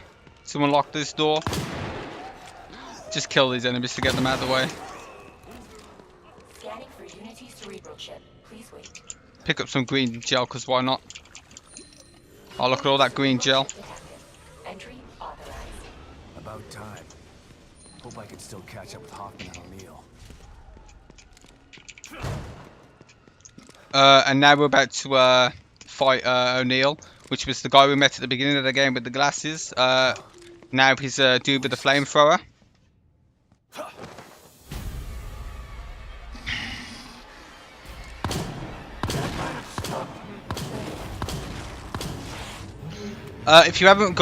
to unlock this door. Just kill these enemies to get them out of the way. Scanning for Unity's cerebral chip. Please wait. Pick up some green gel, because why not? Oh, look at all that green gel. Entry authorized. About time. Hope I can still catch up with Hoffman and O'Neill. And now we're about to fight O'Neill, which was the guy we met at the beginning of the game with the glasses. Now he's a dude with the flamethrower. If you haven't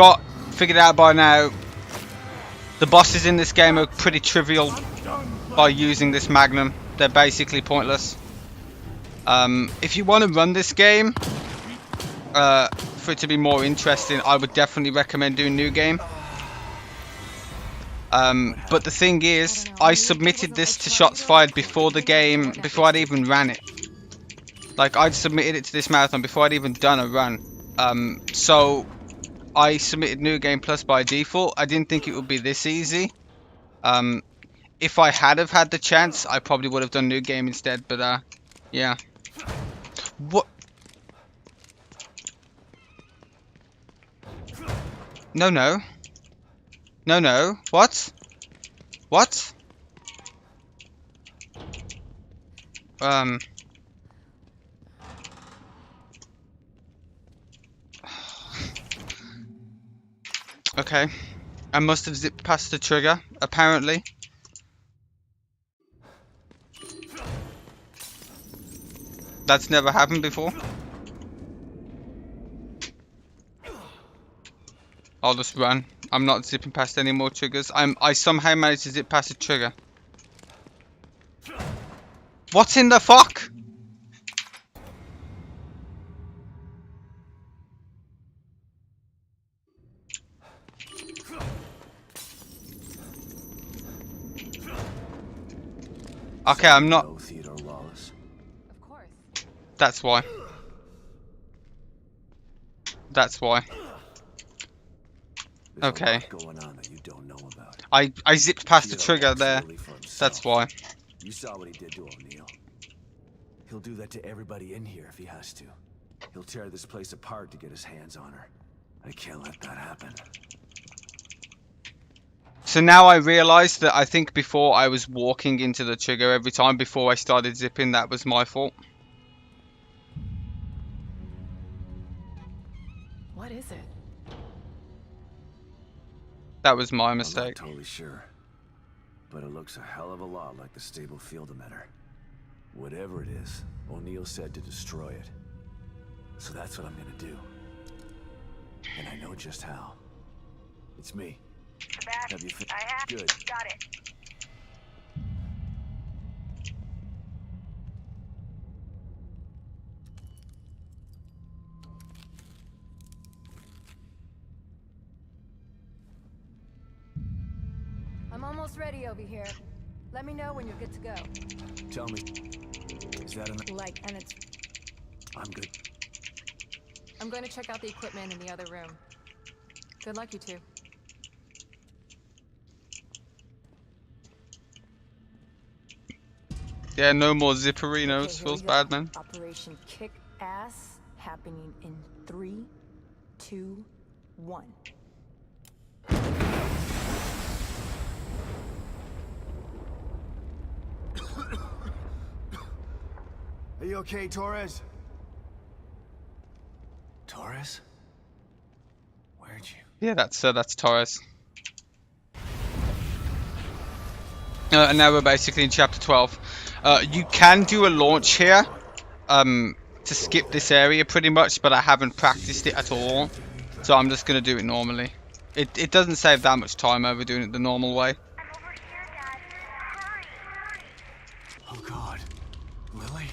figured out by now, the bosses in this game are pretty trivial by using this Magnum. They're basically pointless. If you want to run this game, for it to be more interesting, I would definitely recommend doing New Game. But the thing is, I submitted this to Shots Fired before the game, before I'd even ran it. Like, I'd submitted it to this marathon before I'd even done a run. So I submitted New Game Plus by default. I didn't think it would be this easy. If I had have had the chance, I probably would have done New Game instead, but yeah. What? No, no. No, no. What? What? Okay. I must have zipped past the trigger, apparently. That's never happened before. I'll just run. I'm not zipping past any more triggers. I somehow managed to zip past the trigger. What in the fuck? Okay, I'm not. No, Theodore Wallace. Of course. That's why. That's why. There's Okay. a lot going on that you don't know about. I zipped past the Theodore trigger acts there. solely for himself. That's why. You saw what he did to O'Neill. He'll do that to everybody in here if he has to. He'll tear this place apart to get his hands on her. I can't let that happen. So now I realise that I think before I was walking into the trigger every time before I started zipping. That was my fault. What is it? That was my I'm mistake. not totally sure, but it looks a hell of a lot like the stable field emitter. Whatever it is, O'Neill said to destroy it. So that's what I'm gonna do. And I know just how. It's me. Have you I have. Good. Got it. I'm almost ready over here. Let me know when you're good to go. Tell me, is that enough? And it's... I'm good. I'm going to check out the equipment in the other room. Good luck, you two. Yeah, no more zipperinos. Okay, here Feels we go. bad, man. Operation Kick Ass happening in 3, 2, 1. Are you okay, Torres? Torres? Where'd you... Yeah, that's Torres. And now we're basically in chapter 12. You can do a launch here to skip this area pretty much, but I haven't practiced it at all. So I'm just going to do it normally. It doesn't save that much time over doing it the normal way. Oh God. Lily?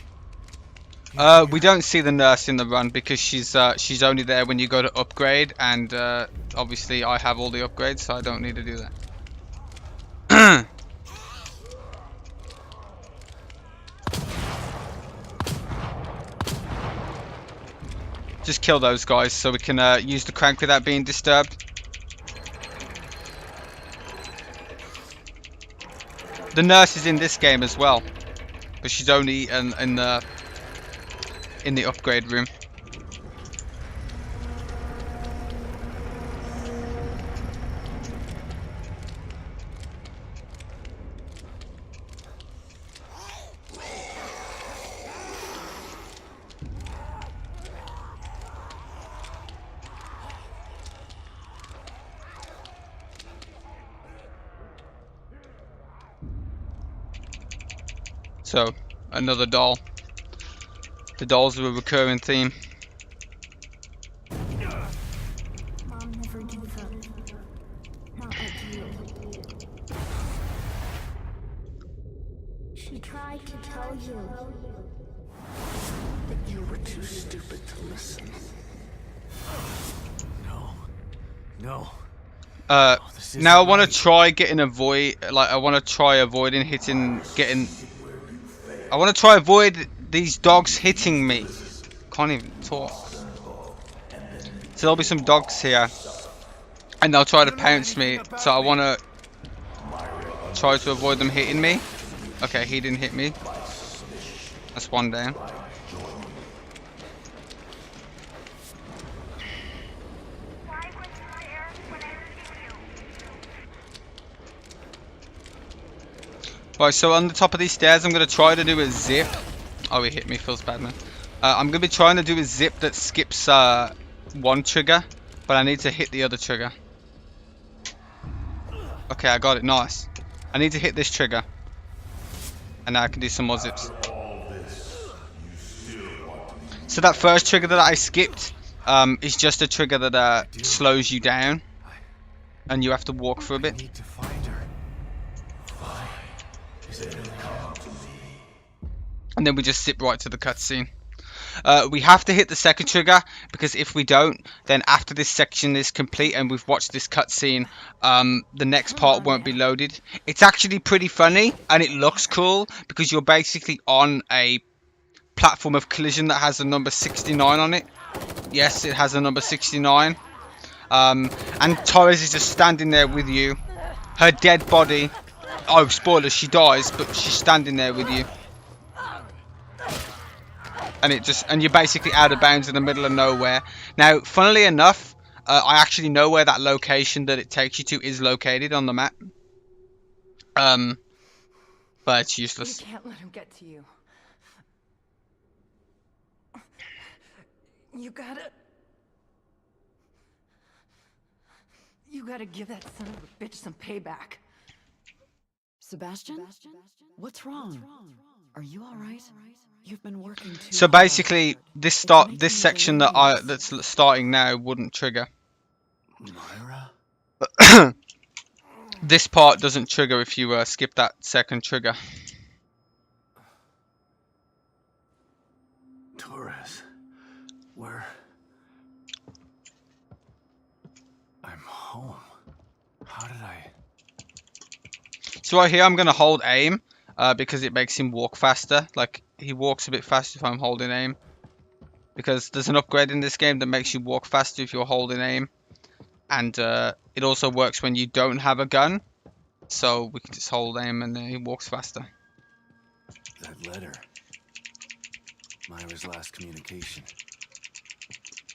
We don't see the nurse in the run because she's only there when you go to upgrade, and obviously I have all the upgrades, so I don't need to do that. Just kill those guys so we can use the crank without being disturbed. The nurse is in this game as well, but she's only in the upgrade room. So, another doll. The dolls are a recurring theme. Mom never gave up. Not like you. She tried to tell you. But you were too stupid to listen. No. Now I want to try getting I want to try avoiding I want to try avoid these dogs hitting me. Can't even talk. So there'll be some dogs here, and they'll try to pounce me. So I want to try to avoid them hitting me. Okay, he didn't hit me. That's one down. Right, so on the top of these stairs, I'm going to try to do a zip. Oh, he hit me. Feels bad, man. I'm going to be trying to do a zip that skips one trigger, but I need to hit the other trigger. Okay, I got it. Nice. I need to hit this trigger. And now I can do some more zips. So that first trigger that I skipped is just a trigger that slows you down. And you have to walk for a bit. And then we just zip right to the cutscene. We have to hit the second trigger, because if we don't, then after this section is complete and we've watched this cutscene, the next part won't be loaded. It's actually pretty funny, and it looks cool, because you're basically on a platform of collision that has a number 69 on it. Yes, it has a number 69. And Torres is just standing there with you. Her dead body... Oh, spoilers, she dies, but she's standing there with you. And you're basically out of bounds in the middle of nowhere. Now, funnily enough, I actually know where that location that it takes you to is located on the map. But it's useless. You can't let him get to you. You gotta give that son of a bitch some payback. Sebastian? What's wrong? Are you all right? You've been working too So hard. basically, this section that's starting now wouldn't trigger. Myra? This part doesn't trigger if you skip that second trigger. Torres. Where? I'm home. How did I... So right here, I'm going to hold aim because it makes him walk faster. Like, he walks a bit faster if I'm holding aim. Because there's an upgrade in this game that makes you walk faster if you're holding aim. And it also works when you don't have a gun. So we can just hold aim and then he walks faster. That letter. Myra's last communication.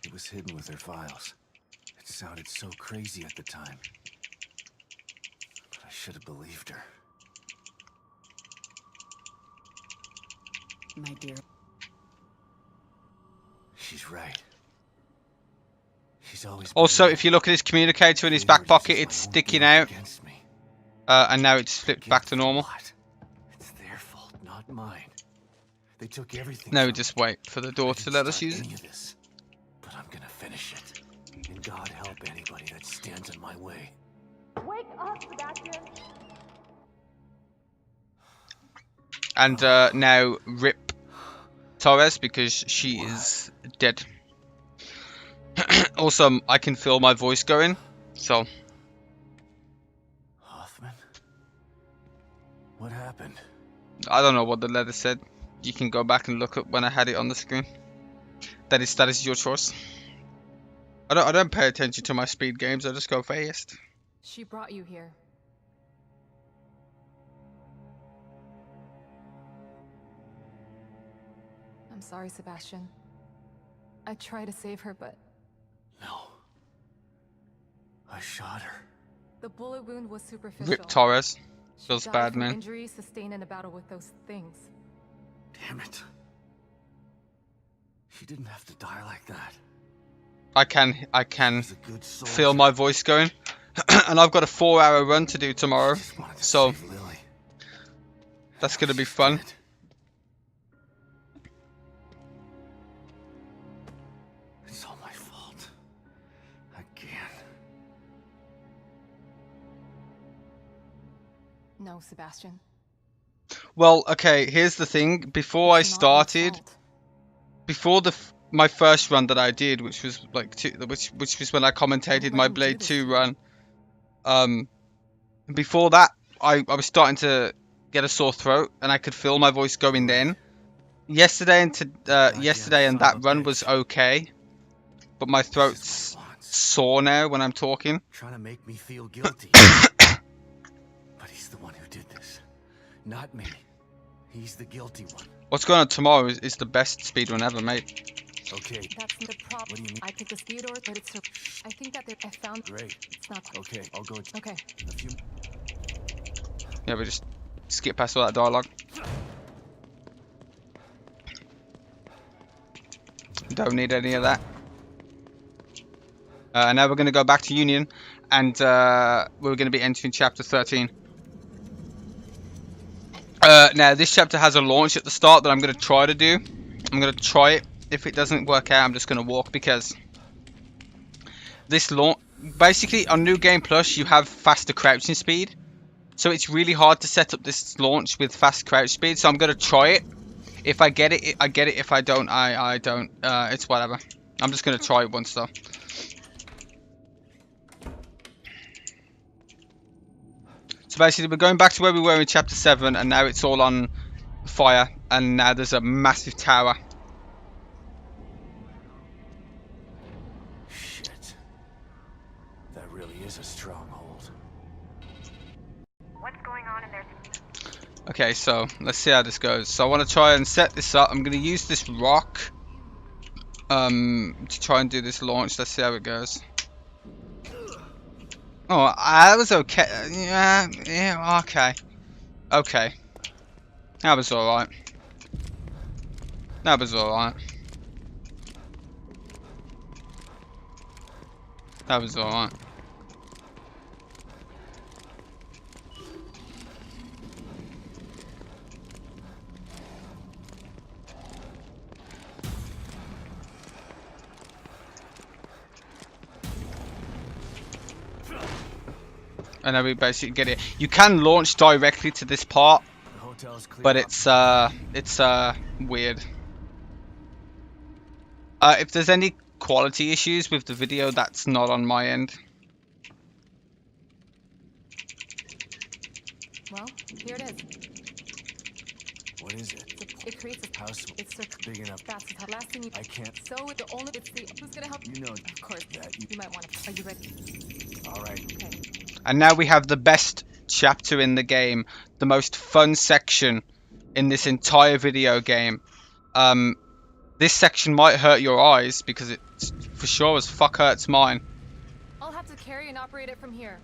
It was hidden with her files. It sounded so crazy at the time. But I should have believed her. My dear. She's right. She's always Also, if you look at his communicator in his back pocket, it's sticking out. And now it's flipped back to normal. What? It's their fault, not mine. They took everything. Now we just wait for the door to let us use it. This, but I'm gonna finish it. And God help anybody that stands in my way. Wake up, Sebastian! And now rip Torres because she is dead. Also, I can feel my voice going, so. Hoffman? What happened? I don't know what the letter said. You can go back and look at when I had it on the screen. That is your choice. I don't pay attention to my speed games. I just go fast. She brought you here. I'm sorry, Sebastian. I tried to save her, but No. I shot her. the bullet wound was superficial. Rip Torres. She Feels died bad, from man. Injuries sustained in a battle with those things. Damn it. She didn't have to die like that. I can She's a good soldier. feel my voice going. And I've got a 4-hour run to do tomorrow. Just wanted to So save Lily. that's going to be She's fun. dead. It's all my fault. Again. No, Sebastian. Well, okay, here's the thing. Before I It's not your started, fault. before my first run that I did, which was like which was when I commentated my let him do Blade this 2 to run. Before that, I was starting to get a sore throat, and I could feel my voice going then. Yesterday and that run was okay, but my throat's sore now when I'm talking. Trying to make me feel guilty. But he's the one who did this. Not me. He's the guilty one. What's going on tomorrow is the best speedrun ever, mate. Okay. That's the problem. What do you mean? I picked this Theodore, but it's her. I think that I found. Great. It's not. Okay, I'll go. Okay. A few. Yeah, we just skip past all that dialogue. Don't need any of that. Now we're going to go back to Union, and we're going to be entering chapter 13. Now this chapter has a launch at the start that I'm going to try to do. I'm going to try it. If it doesn't work out, I'm just going to walk, because this launch, basically on New Game Plus, you have faster crouching speed. So it's really hard to set up this launch with fast crouch speed. So I'm going to try it. If I get it, I get it. If I don't, I don't. It's whatever. I'm just going to try it once though. So basically, we're going back to where we were in chapter 7, and now it's all on fire, and now there's a massive tower. Shit. That really is a stronghold. What's going on in there? Okay, so let's see how this goes. So I want to try and set this up. I'm going to use this rock to try and do this launch. Let's see how it goes. Oh, that was okay. Yeah, okay. Okay. That was alright. That was alright. That was alright. And then we basically get it. You can launch directly to this part, The hotel's clear. but it's weird. If there's any quality issues with the video, that's not on my end. Well, here it is. What is it? It creates a House It's the big enough. That's the last thing you. I can't. So the only. It's the. Who's gonna help? You know Of course. that. You might want to. Are you ready? All right. Okay. And now we have the best chapter in the game, the most fun section in this entire video game. This section might hurt your eyes because it for sure as fuck hurts mine. I'll have to carry and operate it from here.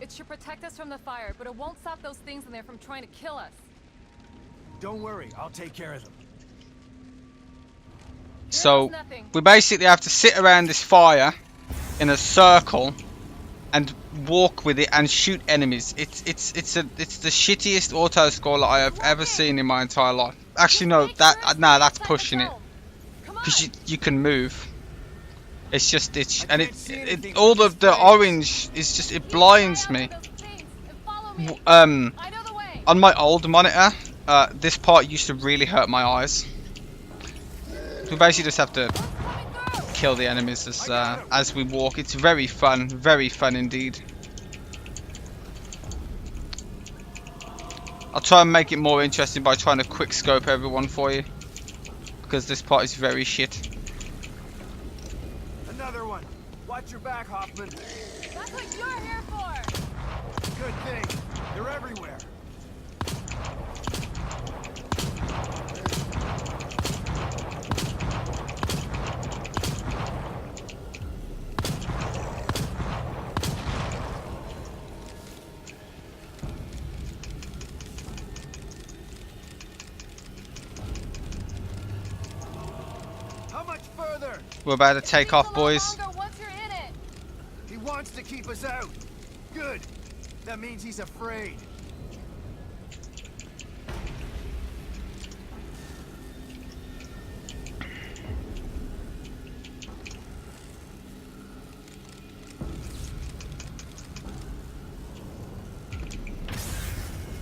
It should protect us from the fire, but it won't stop those things in there from trying to kill us. Don't worry, I'll take care of them. So we basically have to sit around this fire in a circle and walk with it and shoot enemies. It's the shittiest auto scroller I have ever seen in my entire life. Actually, no, that's pushing it, because you can move. It's just all the orange is just, it blinds me. On my old monitor, this part used to really hurt my eyes. We basically just have to kill the enemies as we walk. It's very fun indeed. I'll try and make it more interesting by trying to quick scope everyone for you, because this part is very shit. Another one. Watch your back, Hoffman. That's what you're here for. Good thing. They're everywhere. We're about to take off, boys. He wants to keep us out. Good. That means he's afraid.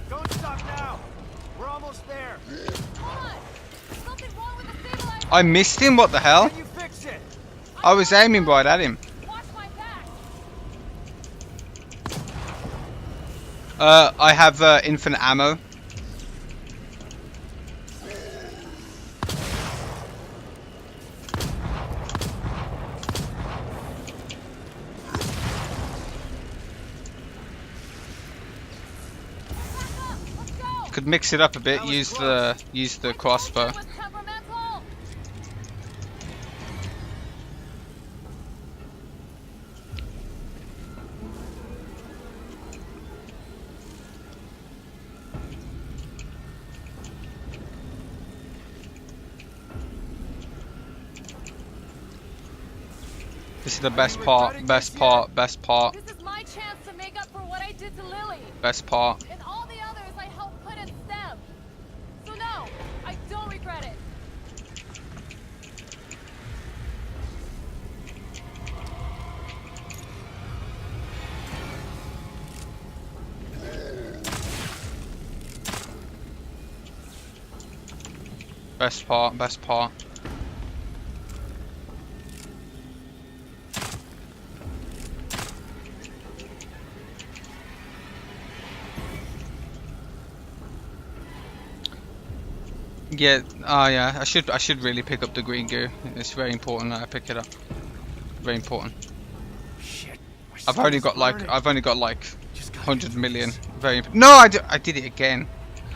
Don't stop now. We're almost there. Hold on. Something wrong with the stabilizer. I missed him. What the hell? Can you fix it? I was aiming right at him. Watch my back. I have infinite ammo. Could mix it up a bit. Use the crossbow. This is the best part, best part. This is my chance to make up for what I did to Lily. Best part. And all the others I helped put in STEM. So no, I don't regret it. Best part, best part. Yeah, oh yeah, I should really pick up the green goo. It's very important that I pick it up. Very important. Shit. I've only got like 100 million. No, I did it again.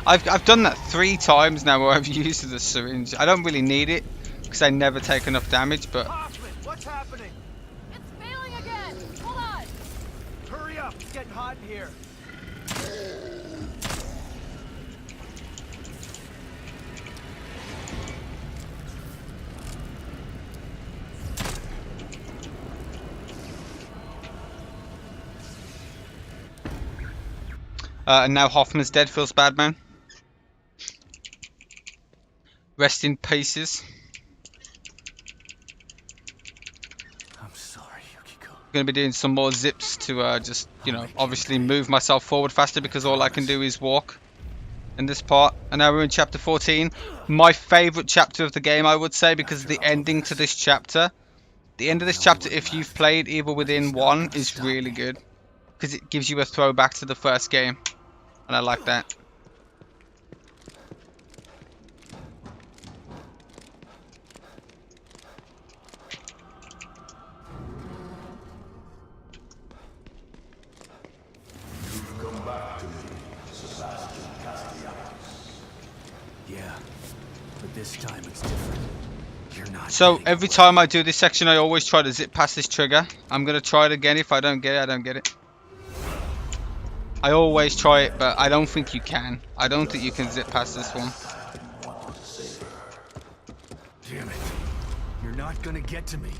I've done that 3 times now where I've used the syringe. I don't really need it because I never take enough damage, but Hoffman, what's happening? It's failing again. Hold on. Hurry up, it's getting hot in here. and now Hoffman's dead. Feels bad, man. Rest in pieces. I'm sorry, Yukiko. I'm gonna be doing some more zips to just, you know, obviously move myself forward faster because all I can do is walk in this part. And now we're in chapter 14. My favourite chapter of the game, I would say, because of the ending to this chapter. The end of this chapter, if you've played Evil Within 1, is really good. Because it gives you a throwback to the first game. And I like that. Yeah, but this time it's different. You're not. So getting every away. time I do this section, I always try to zip past this trigger. I'm gonna try it again. If I don't get it, I don't get it. I always try it, but I don't think you can. I don't think you can zip past this one. Damn it! You're not gonna get to me.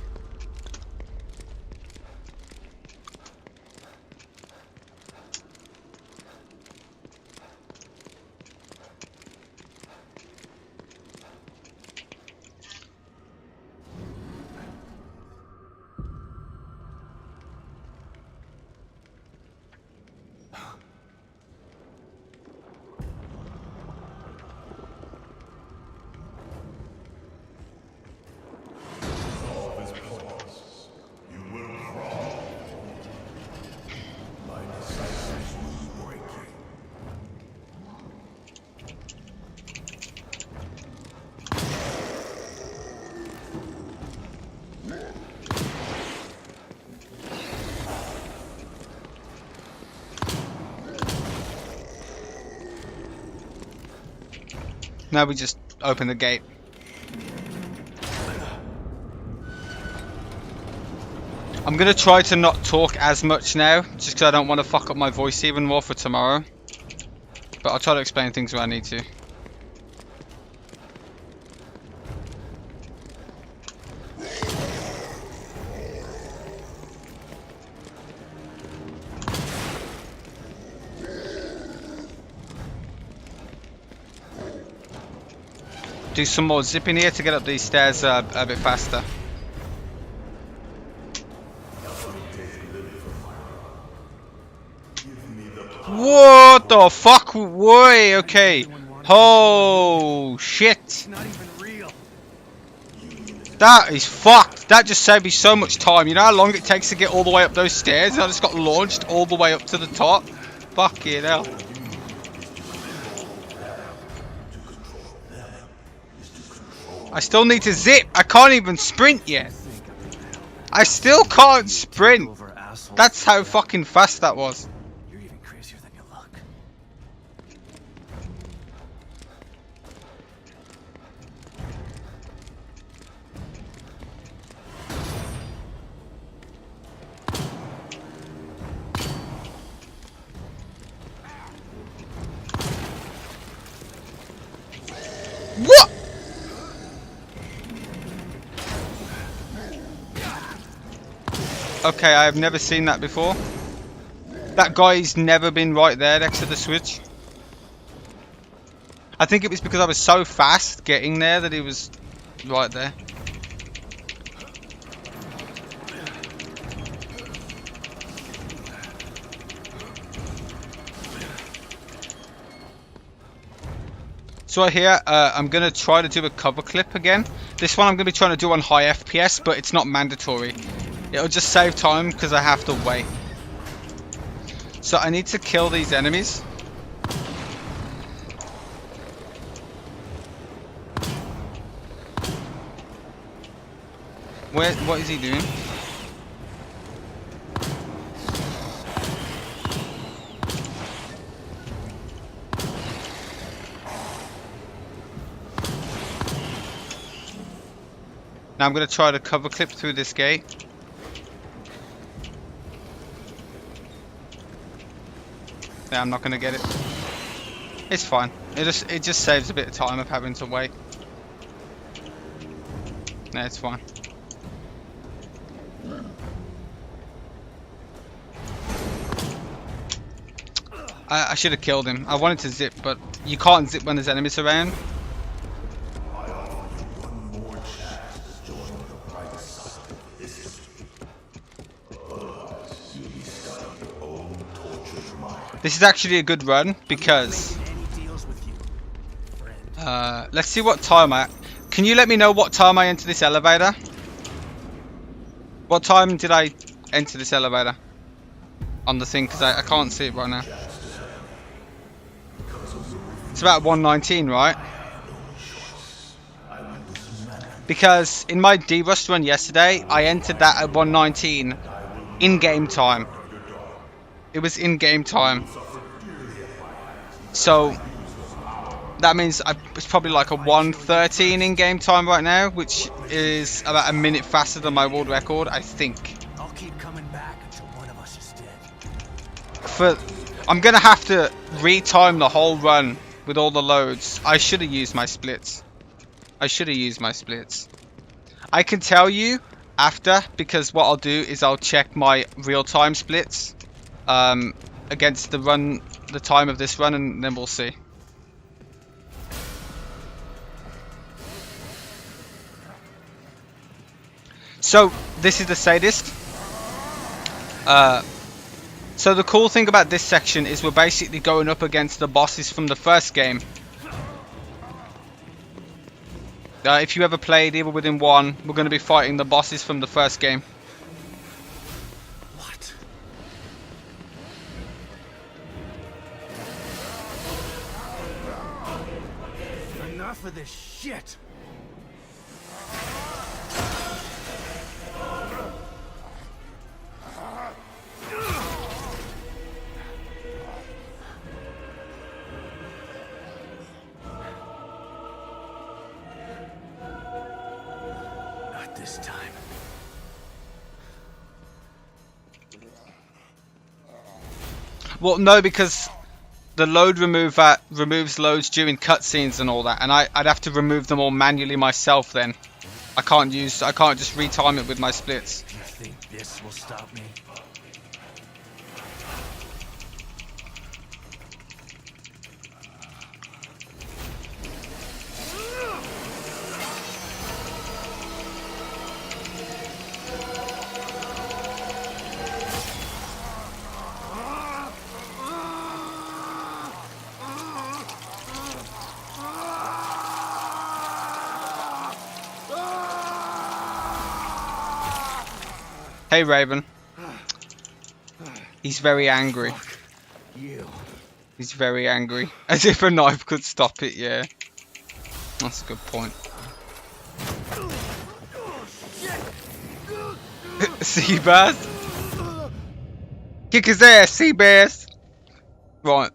Now we just open the gate. I'm gonna try to not talk as much now, just because I don't want to fuck up my voice even more for tomorrow. But I'll try to explain things where I need to. Do some more zipping here to get up these stairs a bit faster. What the fuck? Why? Okay. Oh shit. Not even real. That is fucked. That just saved me so much time. You know how long it takes to get all the way up those stairs? And I just got launched all the way up to the top. Fucking hell. I still need to zip. I can't even sprint yet. I still can't sprint. That's how fucking fast that was. You're even crazier than you look. What? Okay, I have never seen that before. That guy's never been right there next to the switch. I think it was because I was so fast getting there that he was right there. So here, I'm going to try to do a cover clip again. This one I'm going to be trying to do on high FPS, but it's not mandatory. It'll just save time because I have to wait. So I need to kill these enemies. What is he doing? Now I'm going to try to cover clip through this gate. Yeah, I'm not going to get it. It's fine. It just saves a bit of time of having to wait. No, it's fine. I should have killed him. I wanted to zip, but you can't zip when there's enemies around. This is actually a good run because let's see what time can you let me know what time I enter this elevator? What time did I enter this elevator on the thing, because I can't see it right now. It's about 1:19, right? Because in my D-Rust run yesterday, I entered that at 1:19 in game time. It was in game time. So that means it's probably like a 1:13 in game time right now, which is about a minute faster than my world record, I think. I'll keep coming back until one of us is dead. I'm gonna have to retime the whole run with all the loads. I should have used my splits. I can tell you after, because what I'll do is I'll check my real-time splits against the time of this run, and then we'll see. So this is the sadist. So the cool thing about this section is we're basically going up against the bosses from the first game. If you ever played Evil Within 1, we're going to be fighting the bosses from the first game. What? Enough of this shit! This time. Well, no, because the load remover removes loads during cutscenes and all that, and I'd have to remove them all manually myself. Then I can't just retime it with my splits. You think this will stop me? Hey, Raven. He's very angry. You. He's very angry. As if a knife could stop it, yeah. That's a good point. Seabass! Kick his ass, Seabass! Right.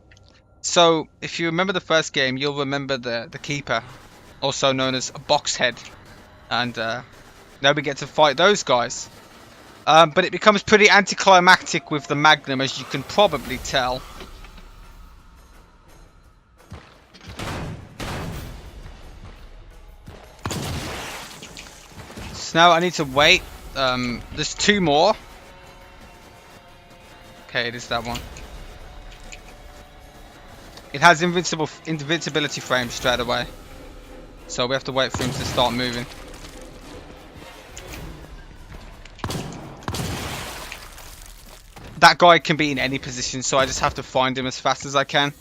So, if you remember the first game, you'll remember the Keeper, also known as a box head. And now we get to fight those guys. But it becomes pretty anticlimactic with the Magnum, as you can probably tell. So now I need to wait. There's two more. Okay, it is that one. It has invincibility frames straight away. So we have to wait for him to start moving. That guy can be in any position, so I just have to find him as fast as I can.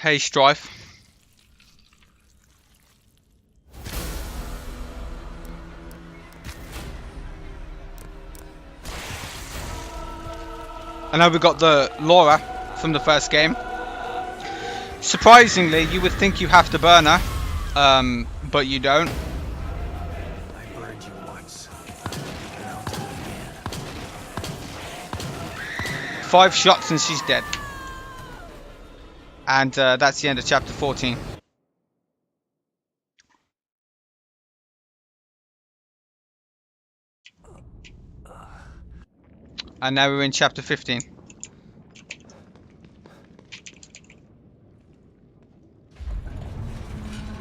Hey, Strife. I know we got the Laura from the first game. Surprisingly, you would think you have to burn her. But you don't. I burned you once. And I'll do it again. 5 shots and she's dead. And that's the end of chapter 14. And now we're in chapter 15.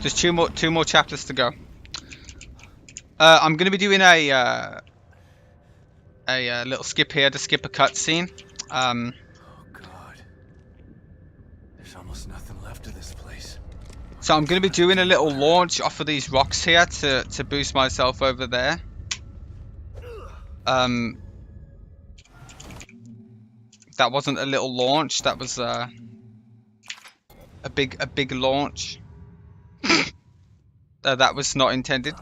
Just two more chapters to go. I'm going to be doing a little skip here to skip a cutscene. Oh God, there's almost nothing left of this place. So I'm going to be doing a little launch off of these rocks here to boost myself over there. That wasn't a little launch. That was a big launch. That was not intended.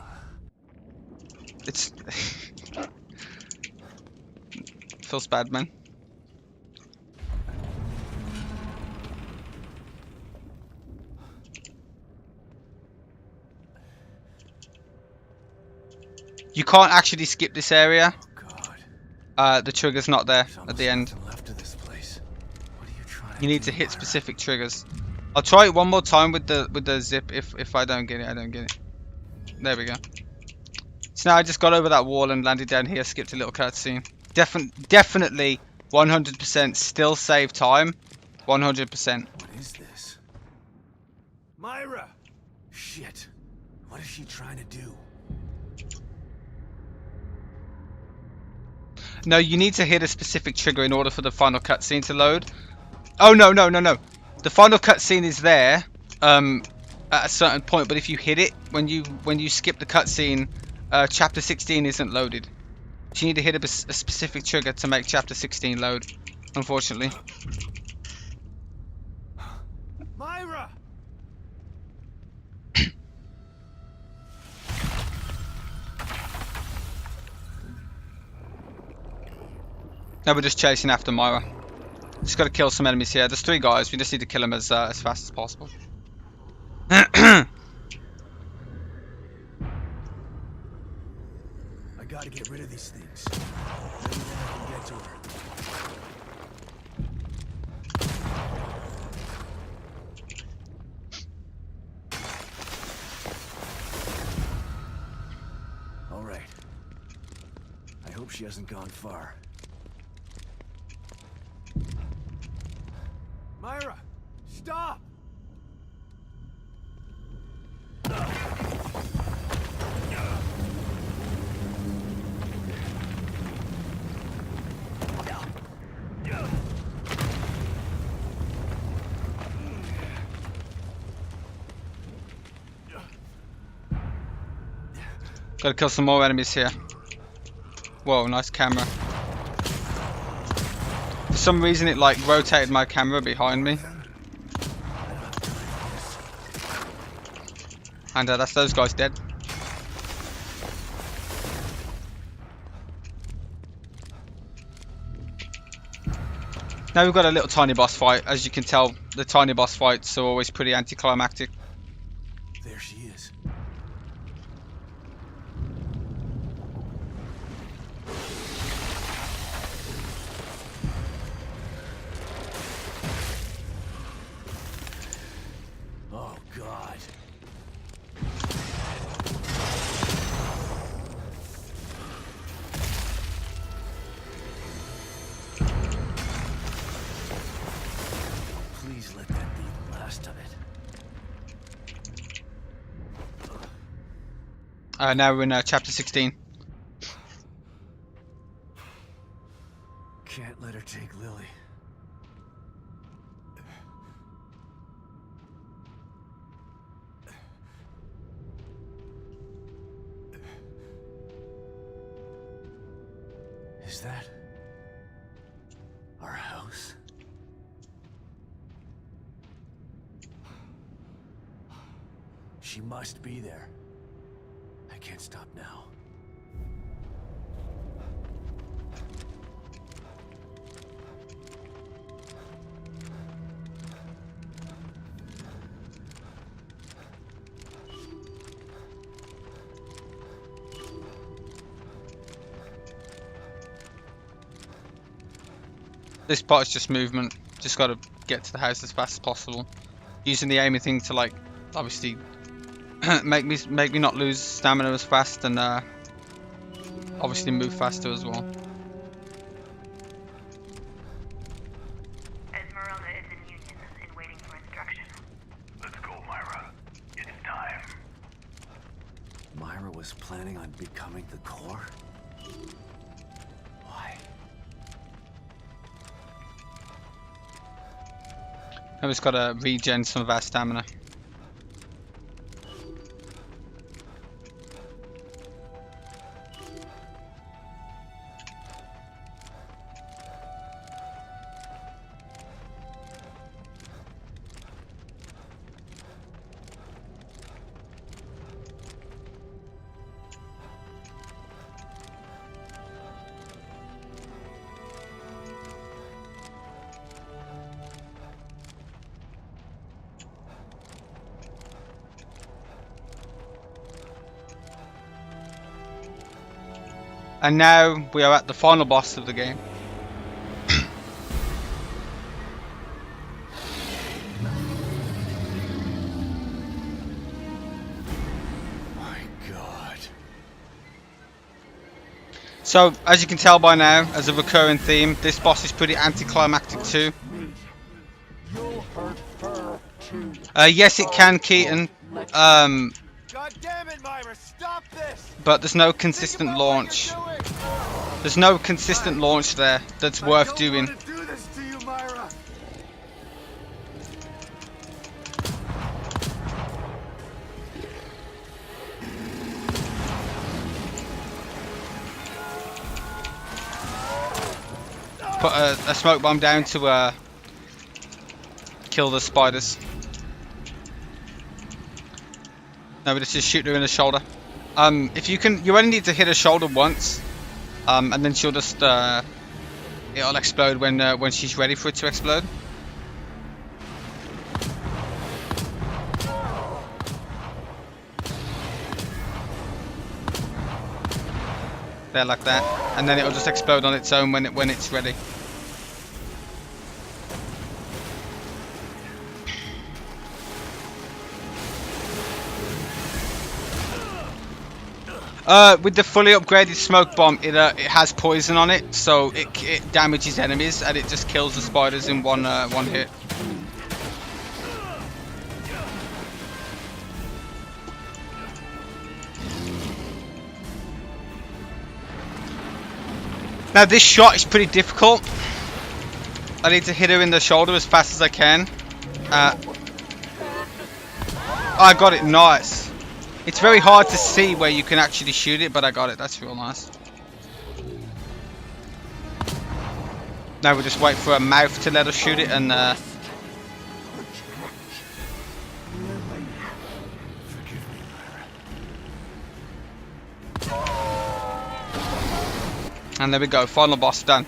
It's feels bad, man. You can't actually skip this area. The trigger's not there There's at almost the end. nothing left of this place. What are you trying You need do, to hit Myra? specific triggers. I'll try it one more time with the zip. If I don't get it, I don't get it. There we go. So now I just got over that wall and landed down here. Skipped a little cutscene. Definitely 100% still save time. 100%. What is this? Myra! Shit. What is she trying to do? No, you need to hit a specific trigger in order for the final cutscene to load. Oh no. The final cutscene is there at a certain point, but if you hit it when you skip the cutscene, chapter 16 isn't loaded. So you need to hit a specific trigger to make chapter 16 load. Unfortunately. Myra! Now we're just chasing after Myra. Just got to kill some enemies here. There's 3 guys. We just need to kill them as fast as possible. I gotta get rid of these things. Maybe then I can get to her. All right. I hope she hasn't gone far. Myra, stop! Gotta kill some more enemies here. Whoa, nice camera. For some reason it like rotated my camera behind me. And that's those guys dead. Now we've got a little tiny boss fight. As you can tell, the tiny boss fights are always pretty anticlimactic. There she is. Oh, God. Please let that be the last of it. Now we're in chapter 16. Can't let her take Lily. Is that our house? She must be there. I can't stop now. This part is just movement. Just gotta get to the house as fast as possible. Using the aiming thing to like, obviously, make me not lose stamina as fast and obviously move faster as well. Esmeralda is in Union and waiting for instruction. Let's go, Myra. It's time. Myra was planning on becoming the core? Why? Now we've just gotta regen some of our stamina. And now we are at the final boss of the game. My God. So, as you can tell by now, as a recurring theme, this boss is pretty anticlimactic too. Yes, it can, Keaton. God damn it, Myra, stop this! But there's no consistent launch. There's no consistent launch there that's worth doing. I don't want to do this to you, Myra. Put a smoke bomb down to kill the spiders. No, but just shoot her in the shoulder. If you can, you only need to hit her shoulder once, and then she'll just it'll explode when she's ready for it to explode. There, like that, and then it'll just explode on its own when it's ready. With the fully upgraded smoke bomb, it has poison on it, so it damages enemies and it just kills the spiders in one hit. Now this shot is pretty difficult. I need to hit her in the shoulder as fast as I can. I got it, nice. It's very hard to see where you can actually shoot it, but I got it. That's real nice. Now we just wait for a mouth to let us shoot it, and there we go. Final boss done.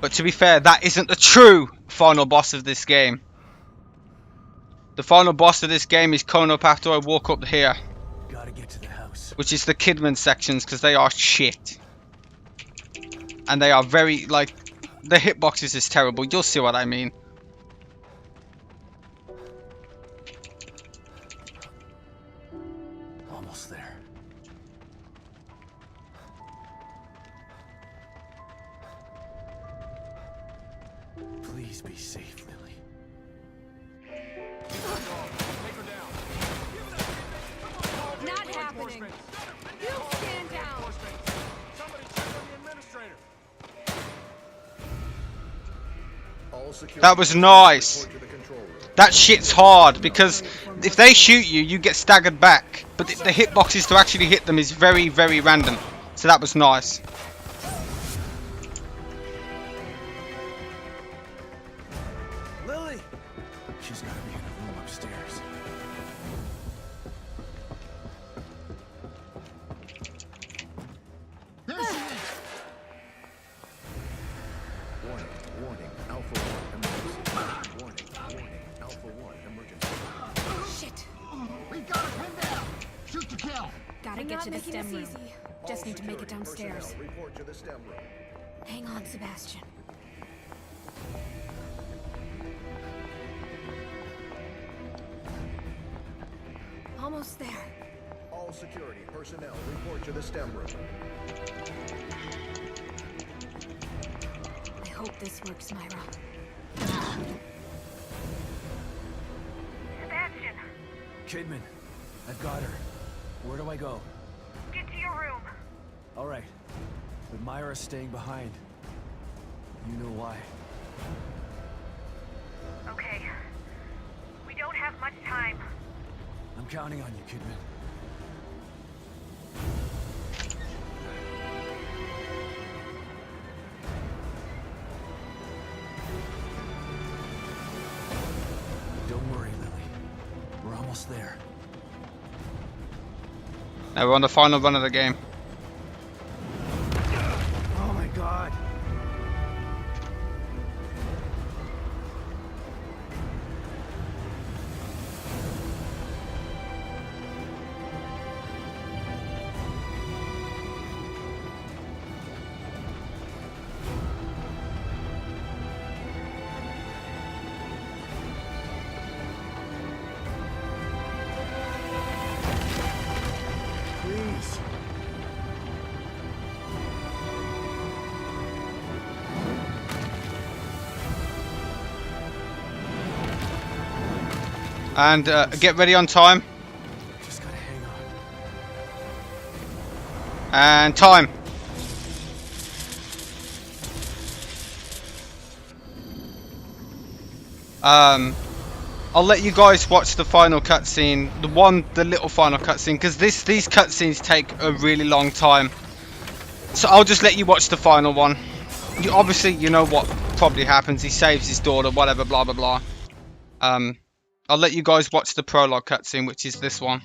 But to be fair, that isn't the true final boss of this game. The final boss of this game is coming up after I walk up here. Gotta get to the house. Which is the Kidman sections, because they are shit. And they are very, like, the hitboxes is terrible. You'll see what I mean. Almost there. Please be safe, Lily. Not happening. You stand down. Somebody check on the administrator. That was nice. That shit's hard, because if they shoot you, you get staggered back. But the hitboxes to actually hit them is very, very random. So that was nice. Lily! She's gotta be in the room upstairs. Warning, Alpha 1, emergency. Warning, Alpha 1, emergency. Shit. We got it pinned down. Shoot to kill. Gotta get to the stem room. Just need to make it downstairs. Report to the stem room. Hang on, Sebastian. Almost there. All security personnel, report to the stem room. I hope this works, Myra. Sebastian, Kidman, I've got her. Where do I go? get to your room. All right. But Myra's staying behind. You know why. Okay. We don't have much time. I'm counting on you, Kidman. Don't worry, Lily. We're almost there. Now we're on the final run of the game. Oh my God. And get ready on time. Just gotta hang on. And time. I'll let you guys watch the final cutscene, the little final cutscene, because these cutscenes take a really long time. So I'll just let you watch the final one. You obviously, you know what probably happens. He saves his daughter, whatever, blah blah blah. I'll let you guys watch the prologue cutscene, which is this one.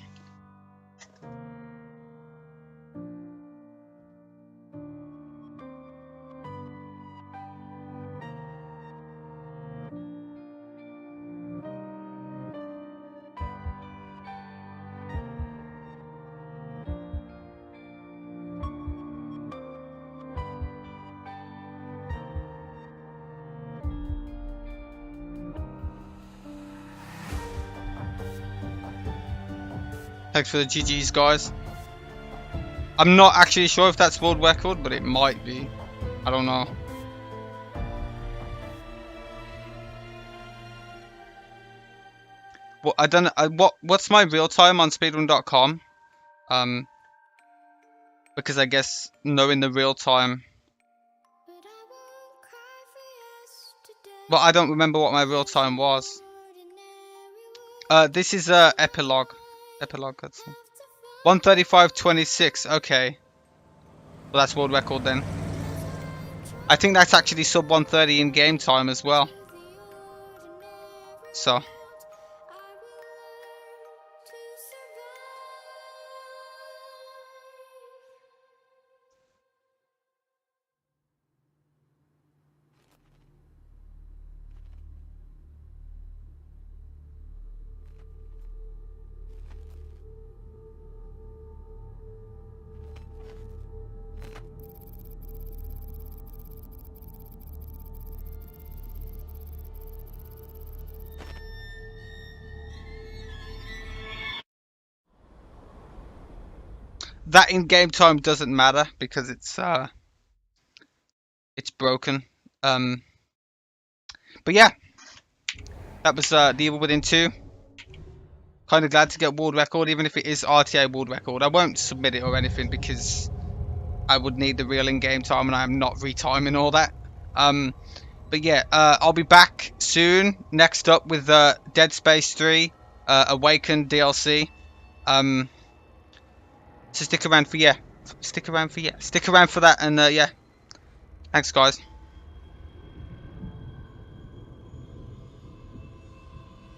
Thanks for the GGs, guys. I'm not actually sure if that's world record, but it might be. I don't know. Well, I don't. What's my real time on speedrun.com? Because I guess knowing the real time. Well, I don't remember what my real time was. This is epilogue. Epilogue cutscene. 1:35:26. Okay. Well, that's world record then. I think that's actually sub 1:30 in game time as well. So. That in game time doesn't matter because it's broken. But yeah, that was The Evil Within 2. Kind of glad to get world record, even if it is RTA world record. I won't submit it or anything because I would need the real in-game time, and I'm not retiming all that. But yeah, I'll be back soon. Next up with Dead Space 3 Awakened DLC. So stick around for that, and yeah, thanks guys.